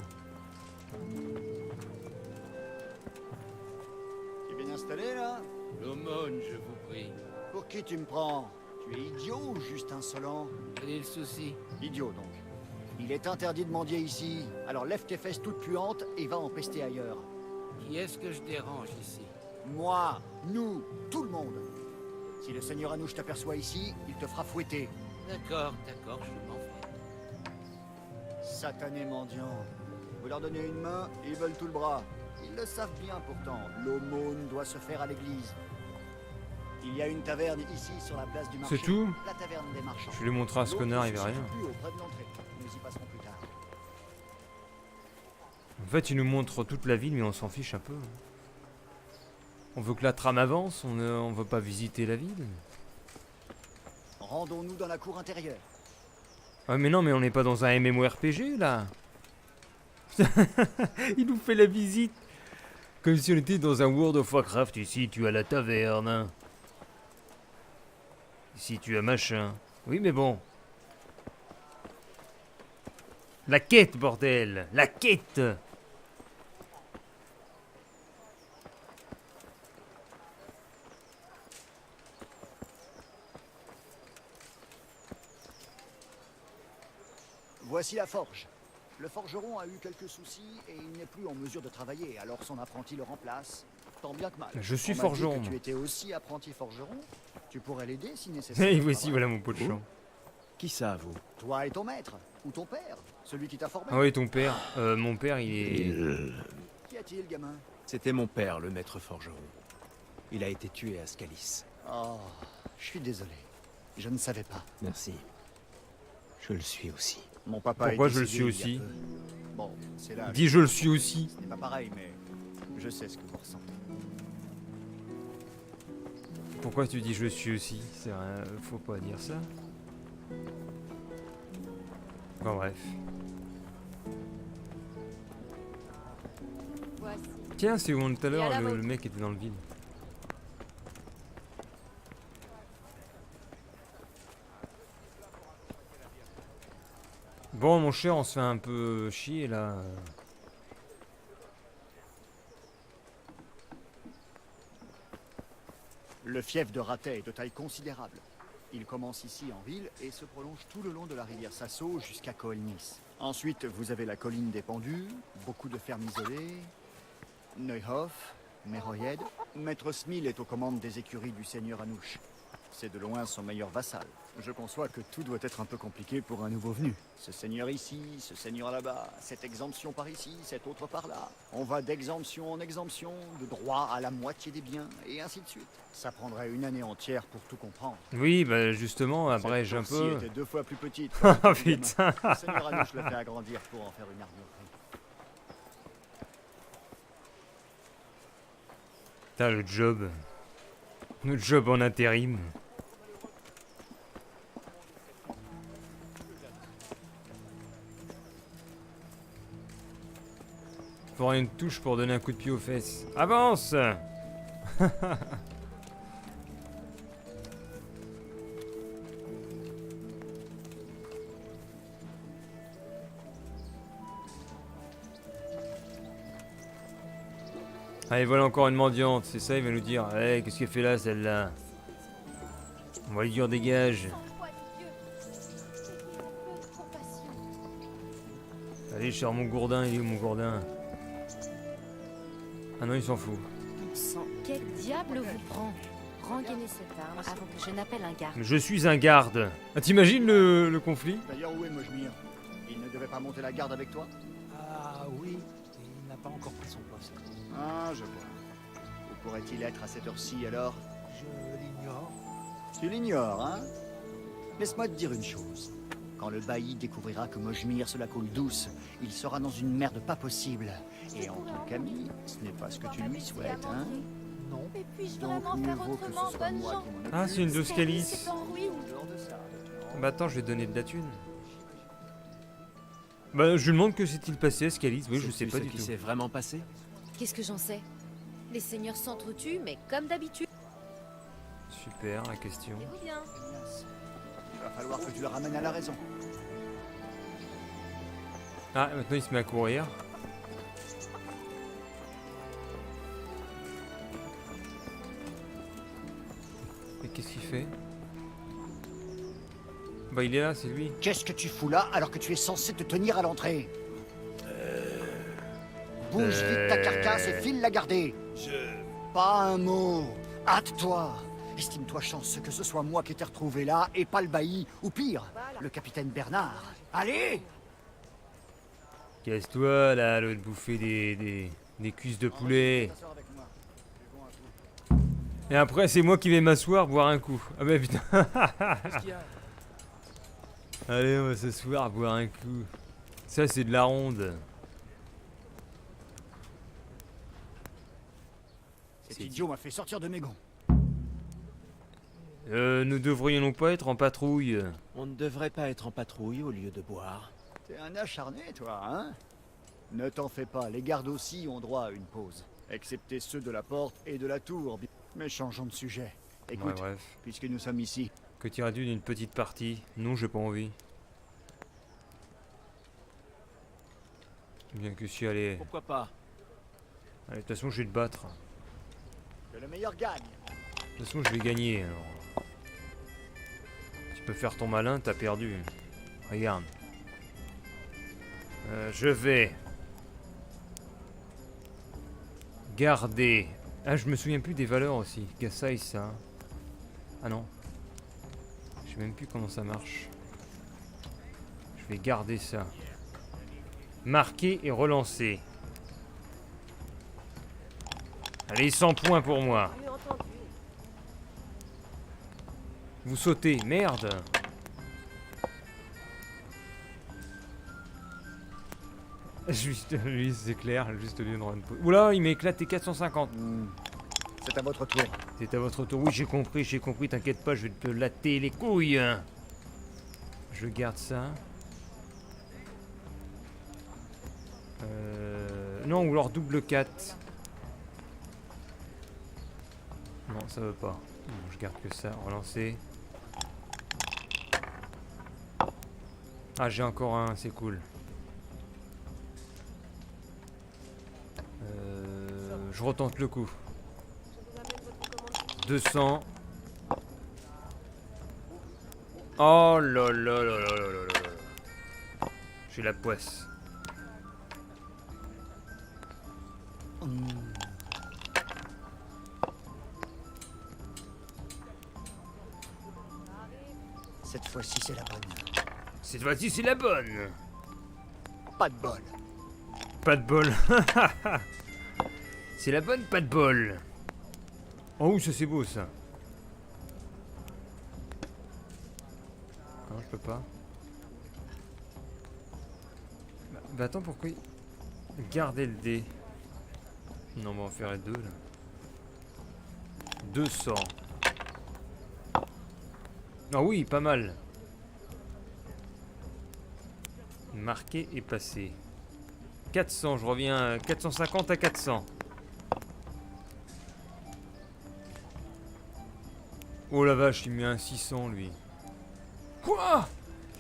Tu es bien installé, là? L'aumône, je vous prie. Pour qui tu me prends? Tu es idiot ou juste insolent? Quel est le souci? Idiot, donc. Il est interdit de mendier ici. Alors lève tes fesses toutes puantes et va en pester ailleurs. Qui est-ce que je dérange ici? Moi, nous, tout le monde. Si le seigneur Anouche t'aperçoit ici, il te fera fouetter. D'accord, d'accord, je m'en fais. Satanés mendiants. Vous leur donnez une main, ils veulent tout le bras. Ils le savent bien pourtant. L'aumône doit se faire à l'église. Il y a une taverne ici sur la place du marché. C'est tout? La taverne des marchands. Je vais lui montrer à ce connard, il verra rien. Plus auprès de l'entrée. Nous y passerons plus tard. En fait, il nous montre toute la ville, mais on s'en fiche un peu. On veut que la trame avance, on veut pas visiter la ville. Rendons-nous dans la cour intérieure. Ah mais non, mais on n'est pas dans un MMORPG là. Il nous fait la visite. Comme si on était dans un World of Warcraft. Ici tu as la taverne. Ici tu as machin. Oui mais bon. La quête bordel. La quête. Voici la forge. Le forgeron a eu quelques soucis et il n'est plus en mesure de travailler, alors son apprenti le remplace. Tant bien que mal. Je suis On m'a dit forgeron, que tu moi. étais aussi apprenti forgeron. Tu pourrais l'aider si nécessaire. Et voici voilà mon pot de champ. Qui ça, vous? Toi et ton maître, ou ton père, celui qui t'a formé. Ah oui ton père. Mon père il est... Qu'y a-t-il, gamin? C'était mon père, le maître forgeron. Il a été tué à Scalis. Oh, je suis désolé. Je ne savais pas. Merci. Je le suis aussi. Mon papa Pourquoi est je le décédé suis il y a aussi? peu. Bon, c'est là. Dis je le suis aussi. Ce n'est pas pareil, mais je sais ce que vous ressentez. Pourquoi tu dis je le suis aussi? C'est rien, faut pas dire ça. Bon bref. Voici. Tiens, c'est où tout à Et à l'heure la le vôtre. mec était dans le vide. Bon mon cher, on se fait un peu chier là. Le fief de Ratet est de taille considérable. Il commence ici en ville et se prolonge tout le long de la rivière Sasso jusqu'à Koelnis. Ensuite, vous avez la colline des Pendus, beaucoup de fermes isolées, Neuhof, Meroyed. Maître Smil est aux commandes des écuries du seigneur Anouche. C'est de loin son meilleur vassal. Je conçois que tout doit être un peu compliqué pour un nouveau venu. Ce seigneur ici, ce seigneur là-bas, cette exemption par ici, cette autre par là. On va d'exemption en exemption, de droit à la moitié des biens, et ainsi de suite. Ça prendrait une année entière pour tout comprendre. Oui, bah justement, abrège un Cette peu. tour-ci était 2 fois plus petite. Ah putain. Le seigneur Anouche l'a fait agrandir pour en faire une armurerie. Putain, le job. Le job en intérim. Faut une touche pour donner un coup de pied aux fesses. Avance. Allez, voilà encore une mendiante, c'est ça, il va nous dire. Eh, qu'est-ce qu'elle fait là, celle-là? On va lui dire dégage. Sans foi de Dieu. Ayez un peu de compassion. Allez, je sors mon gourdin, il est où mon gourdin? Ah non, il s'en fout. Bon sang, quel diable vous prend? Rengainez cette arme avant que je n'appelle un garde. Je suis un garde. Ah, t'imagines le conflit? D'ailleurs, où est Mojmir? Il ne devait pas monter la garde avec toi? Ah oui, il n'a pas encore pris son poste. Ah, je vois. Où pourrait-il être à cette heure-ci alors? Je l'ignore. Tu l'ignores, hein? Laisse-moi te dire une chose. Quand le bailli découvrira que Mojmir se la coule douce, il sera dans une merde pas possible. Et en tant qu'ami, ce n'est pas ce que tu lui souhaites, hein? Non. Mais puis-je Donc vraiment mieux faire vaut que ce autrement, soit bonne moi gens? qui m'en occupe. Ah, c'est une Scalis Doscalis. est en ruine. En dehors de ça, Bah attends, je vais te donner de la thune. Bah je lui demande que s'est-il passé à Scalis. Oui, je sais Sais-tu pas ce du qui tout. s'est vraiment passé? Qu'est-ce que j'en sais? Les seigneurs s'entretuent, mais comme d'habitude. Super, la question. Tenez-vous bien. Il va falloir que tu le ramènes à la raison. Ah, maintenant il se met à courir. Et qu'est-ce qu'il fait? Bah il est là, c'est lui. Qu'est-ce que tu fous là alors que tu es censé te tenir à l'entrée? Bouge vite ta carcasse et file la garder. Pas un mot. Hâte-toi. Estime-toi chanceux que ce soit moi qui t'ai retrouvé là et pas le bailli, ou pire, le capitaine Bernard. Allez! Casse-toi là, l'autre bouffer des cuisses de poulet. Et après c'est moi qui vais m'asseoir, boire un coup. Ah bah putain. Qu'est-ce qu'il y a? Allez, on va s'asseoir, boire un coup. Ça c'est de la ronde. Cet idiot m'a fait sortir de mes gonds. Nous devrions pas être en patrouille. On ne devrait pas être en patrouille au lieu de boire. T'es un acharné, toi, hein? Ne t'en fais pas, les gardes aussi ont droit à une pause. Excepté ceux de la porte et de la tour. Mais changeons de sujet. Écoute, Ouais, bref. puisque nous sommes ici, Que dirais-tu d'une petite partie? Non, j'ai pas envie. Bien que si, allez. Pourquoi pas? Allez, de toute façon, je vais te battre. que le meilleur gagne. De toute façon, je vais gagner. Alors. Tu peux faire ton malin, t'as perdu. Regarde. Je vais garder. Ah, je me souviens plus des valeurs aussi. Gassai, ça. Ah non. Je sais même plus comment ça marche. Je vais garder ça. Marquer et relancer. Allez, 100 points pour moi. Vous sautez, merde. Juste, lui, c'est clair, juste au lieu de run. Oula, il m'a éclaté 450. C'est à votre tour. C'est à votre tour. Oui, j'ai compris, t'inquiète pas, je vais te latter les couilles. Je garde ça. Non, ou alors double 4. Non, ça veut pas. Bon, je garde que ça, relancer. Ah, j'ai encore un, c'est cool. Je retente le coup. 200. Oh là là là là là là là. J'ai la poisse. Cette fois-ci, c'est la bonne. Cette fois-ci, c'est la bonne. Pas de bol. Pas de bol. C'est la bonne, pas de bol. Oh, ça c'est beau ça. Non, je peux pas. Bah attends, pourquoi garder le dé? Non, on va en faire les deux là. 200. Ah oui, pas mal. Marqué et passé. 400, je reviens à 450 à 400. Oh la vache, il met un 600 lui. Quoi?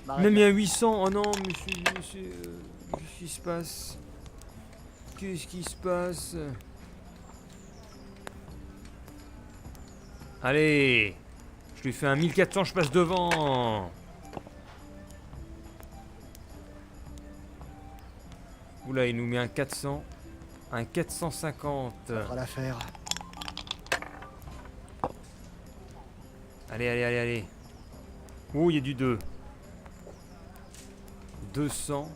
Il m'a mis un 800. Oh non, monsieur, qu'est-ce qui se passe? Qu'est-ce qui se passe? Allez, je lui fais un 1400, je passe devant. Oula, il nous met un 400. Un 450. Ça fera l'affaire. Allez, allez, allez, allez. Oh, il y a du 2. 200.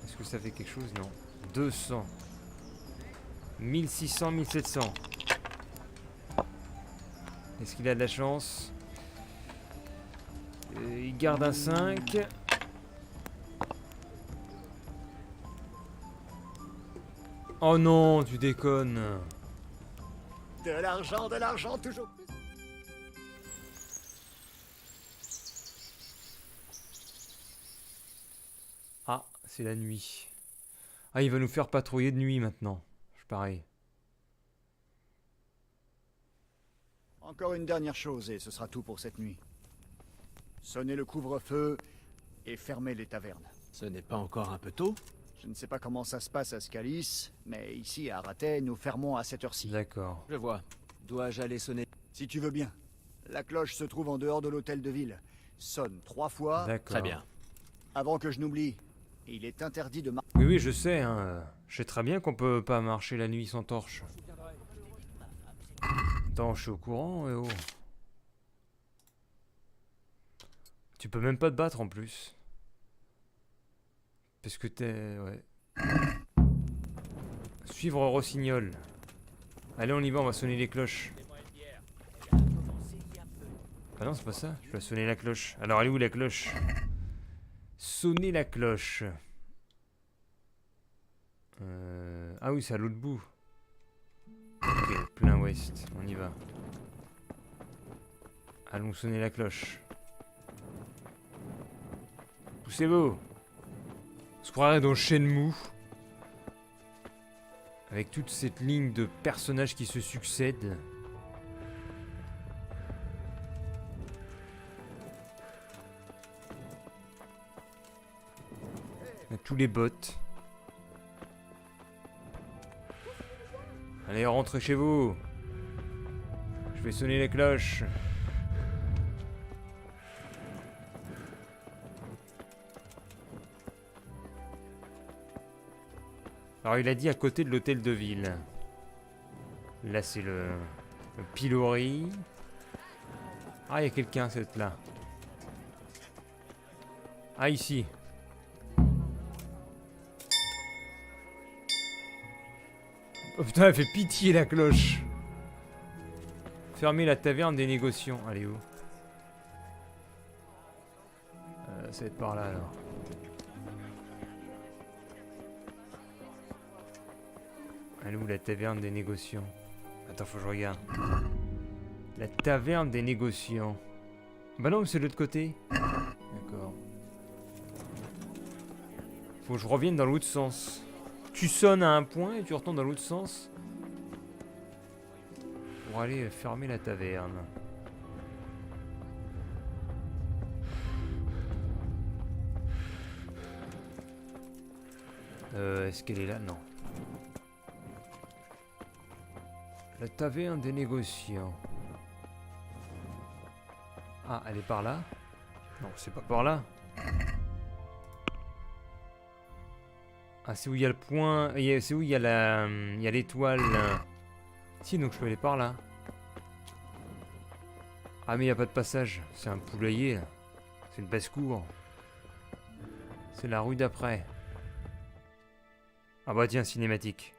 Est-ce que ça fait quelque chose? Non. 200. 1600, 1700. Est-ce qu'il a de la chance? Il garde un 5. Oh non, tu déconnes. De l'argent, toujours plus. Ah, c'est la nuit. Ah, il va nous faire patrouiller de nuit maintenant. Je pareil. Encore une dernière chose et ce sera tout pour cette nuit. Sonnez le couvre-feu et fermez les tavernes. Ce n'est pas encore un peu tôt? Je ne sais pas comment ça se passe à Scalis, mais ici à Rathais, nous fermons à cette heure-ci. D'accord. Je vois. Dois-je aller sonner? Si tu veux bien. La cloche se trouve en dehors de l'hôtel de ville. Sonne 3 fois. D'accord. Très bien. Avant que je n'oublie, il est interdit de marcher. Oui, je sais, hein. Je sais très bien qu'on peut pas marcher la nuit sans torche. Attends, je suis au courant, oh. Tu peux même pas te battre en plus. Parce que t'es... Ouais. Suivre Rossignol. Allez, on y va, on va sonner les cloches. Ah non, c'est pas ça. Je dois sonner la cloche. Alors, elle est où la cloche? Sonner la cloche. Ah oui, c'est à l'autre bout. Ok, plein ouest. On y va. Allons sonner la cloche. Poussez-vous. On se croirait dans Shenmue. Avec toute cette ligne de personnages qui se succèdent. Avec tous les bots. Allez, rentrez chez vous. Je vais sonner les cloches. Alors il a dit à côté de l'hôtel de ville. Là c'est le pilori. Ah, il y a quelqu'un, c'est là. Ah, ici. Oh putain, elle fait pitié la cloche. Fermez la taverne des négociants. Allez, où? Ça va être par là alors. Elle est où la taverne des négociants? Attends, faut que je regarde. La taverne des négociants. Bah non, mais c'est de l'autre côté. D'accord. Faut que je revienne dans l'autre sens. Tu sonnes à un point et tu retournes dans l'autre sens. Pour aller fermer la taverne. Est-ce qu'elle est là? Non. La taverne des négociants. Ah, elle est par là? Non, c'est pas par là. Ah, c'est où il y a le point... C'est où il y a la... Il y a l'étoile... Si, donc je peux aller par là. Ah, mais il n'y a pas de passage. C'est un poulailler, là. C'est une basse-cour. C'est la rue d'après. Ah bah tiens, cinématique.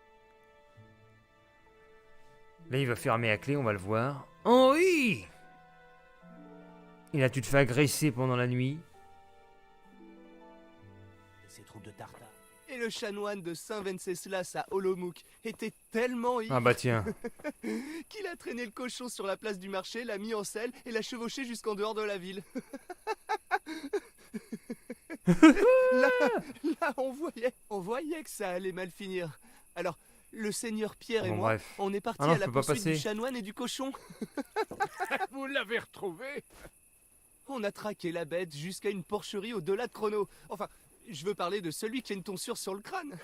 Là, il va fermer à clé, on va le voir. Henri! Et là, tu te fais agresser pendant la nuit. Ces troupes de Tartare. Et le chanoine de Saint-Venceslas à Olomouc était tellement ivre Ah bah tiens. qu'il a traîné le cochon sur la place du marché, l'a mis en selle et l'a chevauché jusqu'en dehors de la ville. là, on voyait que ça allait mal finir. Alors, le seigneur Pierre et moi, bref. on est partis Ah non, à la je peux pas poursuite passer. du chanoine et du cochon. Vous l'avez retrouvé? On a traqué la bête jusqu'à une porcherie au-delà de Chrono. Enfin, je veux parler de celui qui a une tonsure sur le crâne.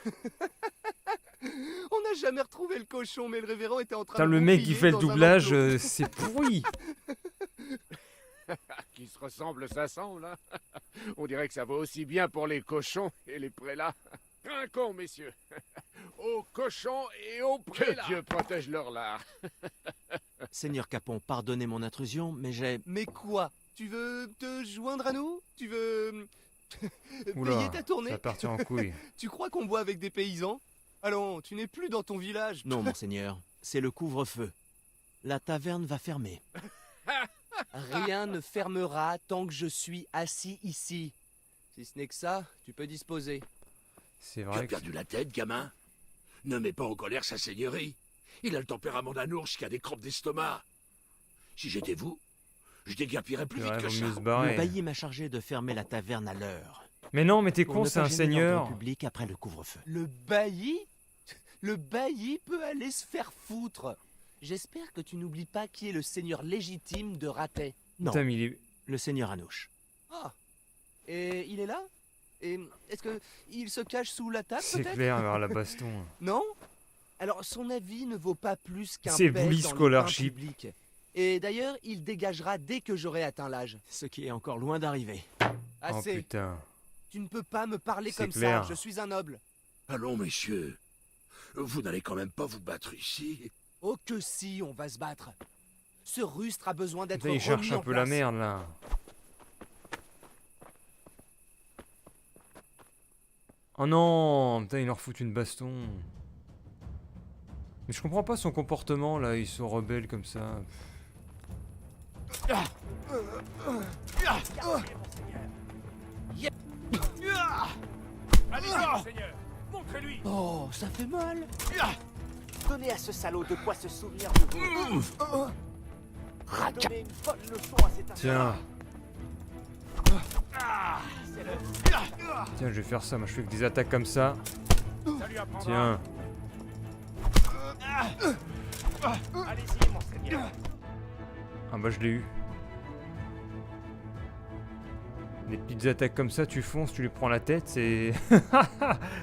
On n'a jamais retrouvé le cochon, mais le révérend était en train Putain, de le mec qui roupiller fait le dans un doublage, enclos. c'est pourri. Qui se ressemble, ça semble. Hein. On dirait que ça va aussi bien pour les cochons et les prélats. Trinquons, messieurs. Aux cochons et aux prélats. Que Dieu protège leur lard. Seigneur Capon, pardonnez mon intrusion, mais j'ai... Mais quoi? Tu veux te joindre à nous? Tu veux Oula, payer ta tournée? ça va partir en couille. Tu crois qu'on boit avec des paysans? Allons, tu n'es plus dans ton village. Non, monseigneur, c'est le couvre-feu. La taverne va fermer. Rien ne fermera tant que je suis assis ici. Si ce n'est que ça, tu peux disposer. C'est Tu as vrai que... perdu la tête, gamin? Ne mets pas en colère sa seigneurie. Il a le tempérament d'un ours qui a des crampes d'estomac. Si j'étais vous, je déguerpirais plus C'est vite vrai, que vaut ça. mieux se barrer. Le bailli m'a chargé de fermer la taverne à l'heure. Mais non, mais t'es Pour con, ne c'est pas un gêner seigneur. l'ordre public après le couvre-feu. Le bailli? Le bailli peut aller se faire foutre. J'espère que tu n'oublies pas qui est le seigneur légitime de Ratet. Non, Putain, mais il est... le seigneur Anouche. Ah. Et il est là? Et est-ce que il se cache sous la table C'est peut-être? clair, vers la baston. Non? Alors son avis ne vaut pas plus qu'un C'est pet Bully dans le Scholarship. bain public. Et d'ailleurs, il dégagera dès que j'aurai atteint l'âge. Ce qui est encore loin d'arriver. Oh Assez. putain. Tu ne peux pas me parler C'est comme clair. ça, je suis un noble. Allons, messieurs. Vous n'allez quand même pas vous battre ici. Oh que si, on va se battre. Ce rustre a besoin d'être Putain, il remis cherche en un peu place. la merde là. Oh non, putain, il leur fout une baston. Mais je comprends pas son comportement là, ils sont rebelles comme ça. Allez-y, seigneur. Montrez-lui. Oh, ça fait mal. Donnez à ce salaud de quoi se souvenir de vous. Donnez une bonne leçon à cet Tiens. Tiens, je vais faire ça, moi je fais que des attaques comme ça. Ça lui apprendra. Tiens. Allez-y, mon seigneur. Ah bah je l'ai eu. Des petites attaques comme ça, tu fonces, tu lui prends la tête, c'est...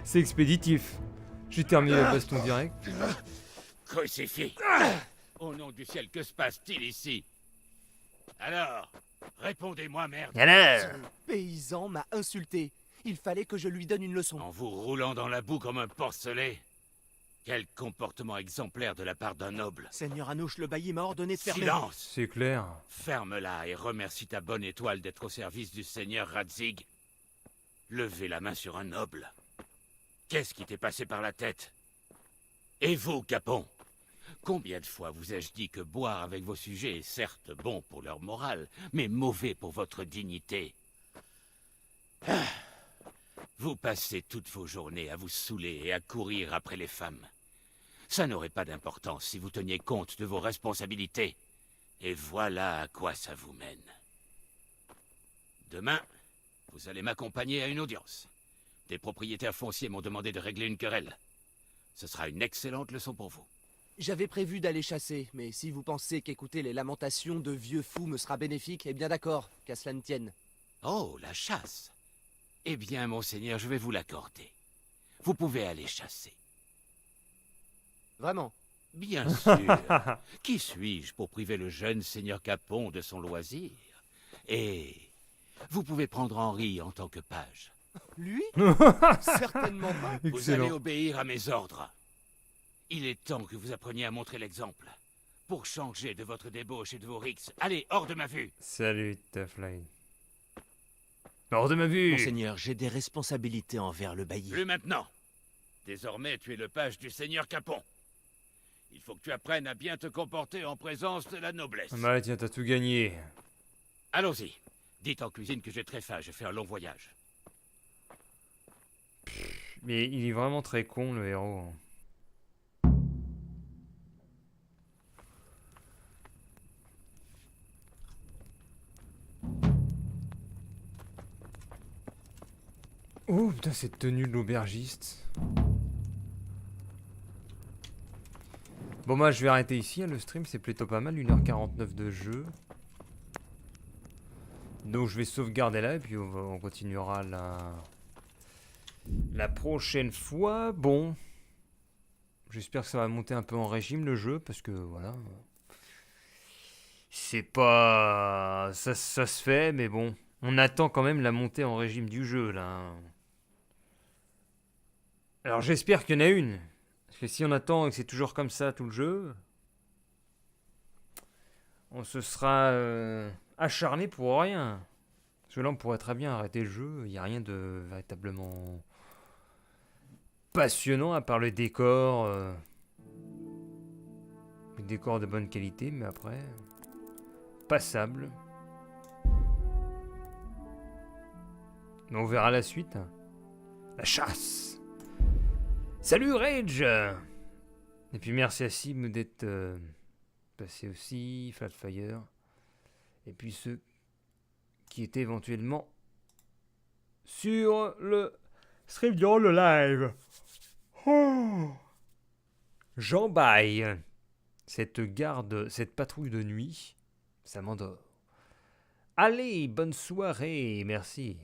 c'est expéditif. J'ai terminé la baston direct. Crucifix. Au nom du ciel, que se passe-t-il ici? Alors, répondez-moi, merde. Ce paysan m'a insulté. Il fallait que je lui donne une leçon. En vous roulant dans la boue comme un porcelet. Quel comportement exemplaire de la part d'un noble. Seigneur Anouche, le bailli m'a ordonné de fermer. Silence. C'est clair. Ferme-la et remercie ta bonne étoile d'être au service du seigneur Radzig. Levez la main sur un noble. Qu'est-ce qui t'est passé par la tête? Et vous, Capon? Combien de fois vous ai-je dit que boire avec vos sujets est certes bon pour leur morale, mais mauvais pour votre dignité? Ah. Vous passez toutes vos journées à vous saouler et à courir après les femmes. Ça n'aurait pas d'importance si vous teniez compte de vos responsabilités. Et voilà à quoi ça vous mène. Demain, vous allez m'accompagner à une audience. Des propriétaires fonciers m'ont demandé de régler une querelle. Ce sera une excellente leçon pour vous. J'avais prévu d'aller chasser, mais si vous pensez qu'écouter les lamentations de vieux fous me sera bénéfique, eh bien d'accord, qu'à cela ne tienne. Oh, la chasse. Eh bien, monseigneur, je vais vous l'accorder. Vous pouvez aller chasser. Vraiment? Bien sûr. Qui suis-je pour priver le jeune seigneur Capon de son loisir? Et vous pouvez prendre Henri en tant que page. Lui? Certainement pas. Vous Excellent. allez obéir à mes ordres. Il est temps que vous appreniez à montrer l'exemple. Pour changer de votre débauche et de vos rixes. Allez, hors de ma vue. Salut, Tafline. Hors de ma vue. Monseigneur, j'ai des responsabilités envers le bailli. Plus maintenant. Désormais, tu es le page du seigneur Capon. Il faut que tu apprennes à bien te comporter en présence de la noblesse. Ah bah tiens, t'as tout gagné. Allons-y. Dites en cuisine que j'ai très faim, je fais un long voyage. Mais il est vraiment très con, le héros. Oh putain, cette tenue de l'aubergiste. Bon, moi je vais arrêter ici, hein, le stream c'est plutôt pas mal, 1h49 de jeu. Donc je vais sauvegarder là et puis on continuera la prochaine fois. Bon, j'espère que ça va monter un peu en régime le jeu parce que voilà. C'est pas... Ça se fait, mais bon. On attend quand même la montée en régime du jeu là. Alors j'espère qu'il y en a une. Parce que si on attend et que c'est toujours comme ça tout le jeu, on se sera acharné pour rien. Parce que là on pourrait très bien arrêter le jeu, il n'y a rien de véritablement passionnant à part le décor. Le décor de bonne qualité, mais après, passable. Mais on verra la suite. La chasse. Salut Rage. Et puis merci à Sim d'être passé aussi, Flatfire. Et puis ceux qui étaient éventuellement sur le stream durant le live. Oh. J'embaille. Cette patrouille de nuit, ça m'endort. Allez, bonne soirée, merci.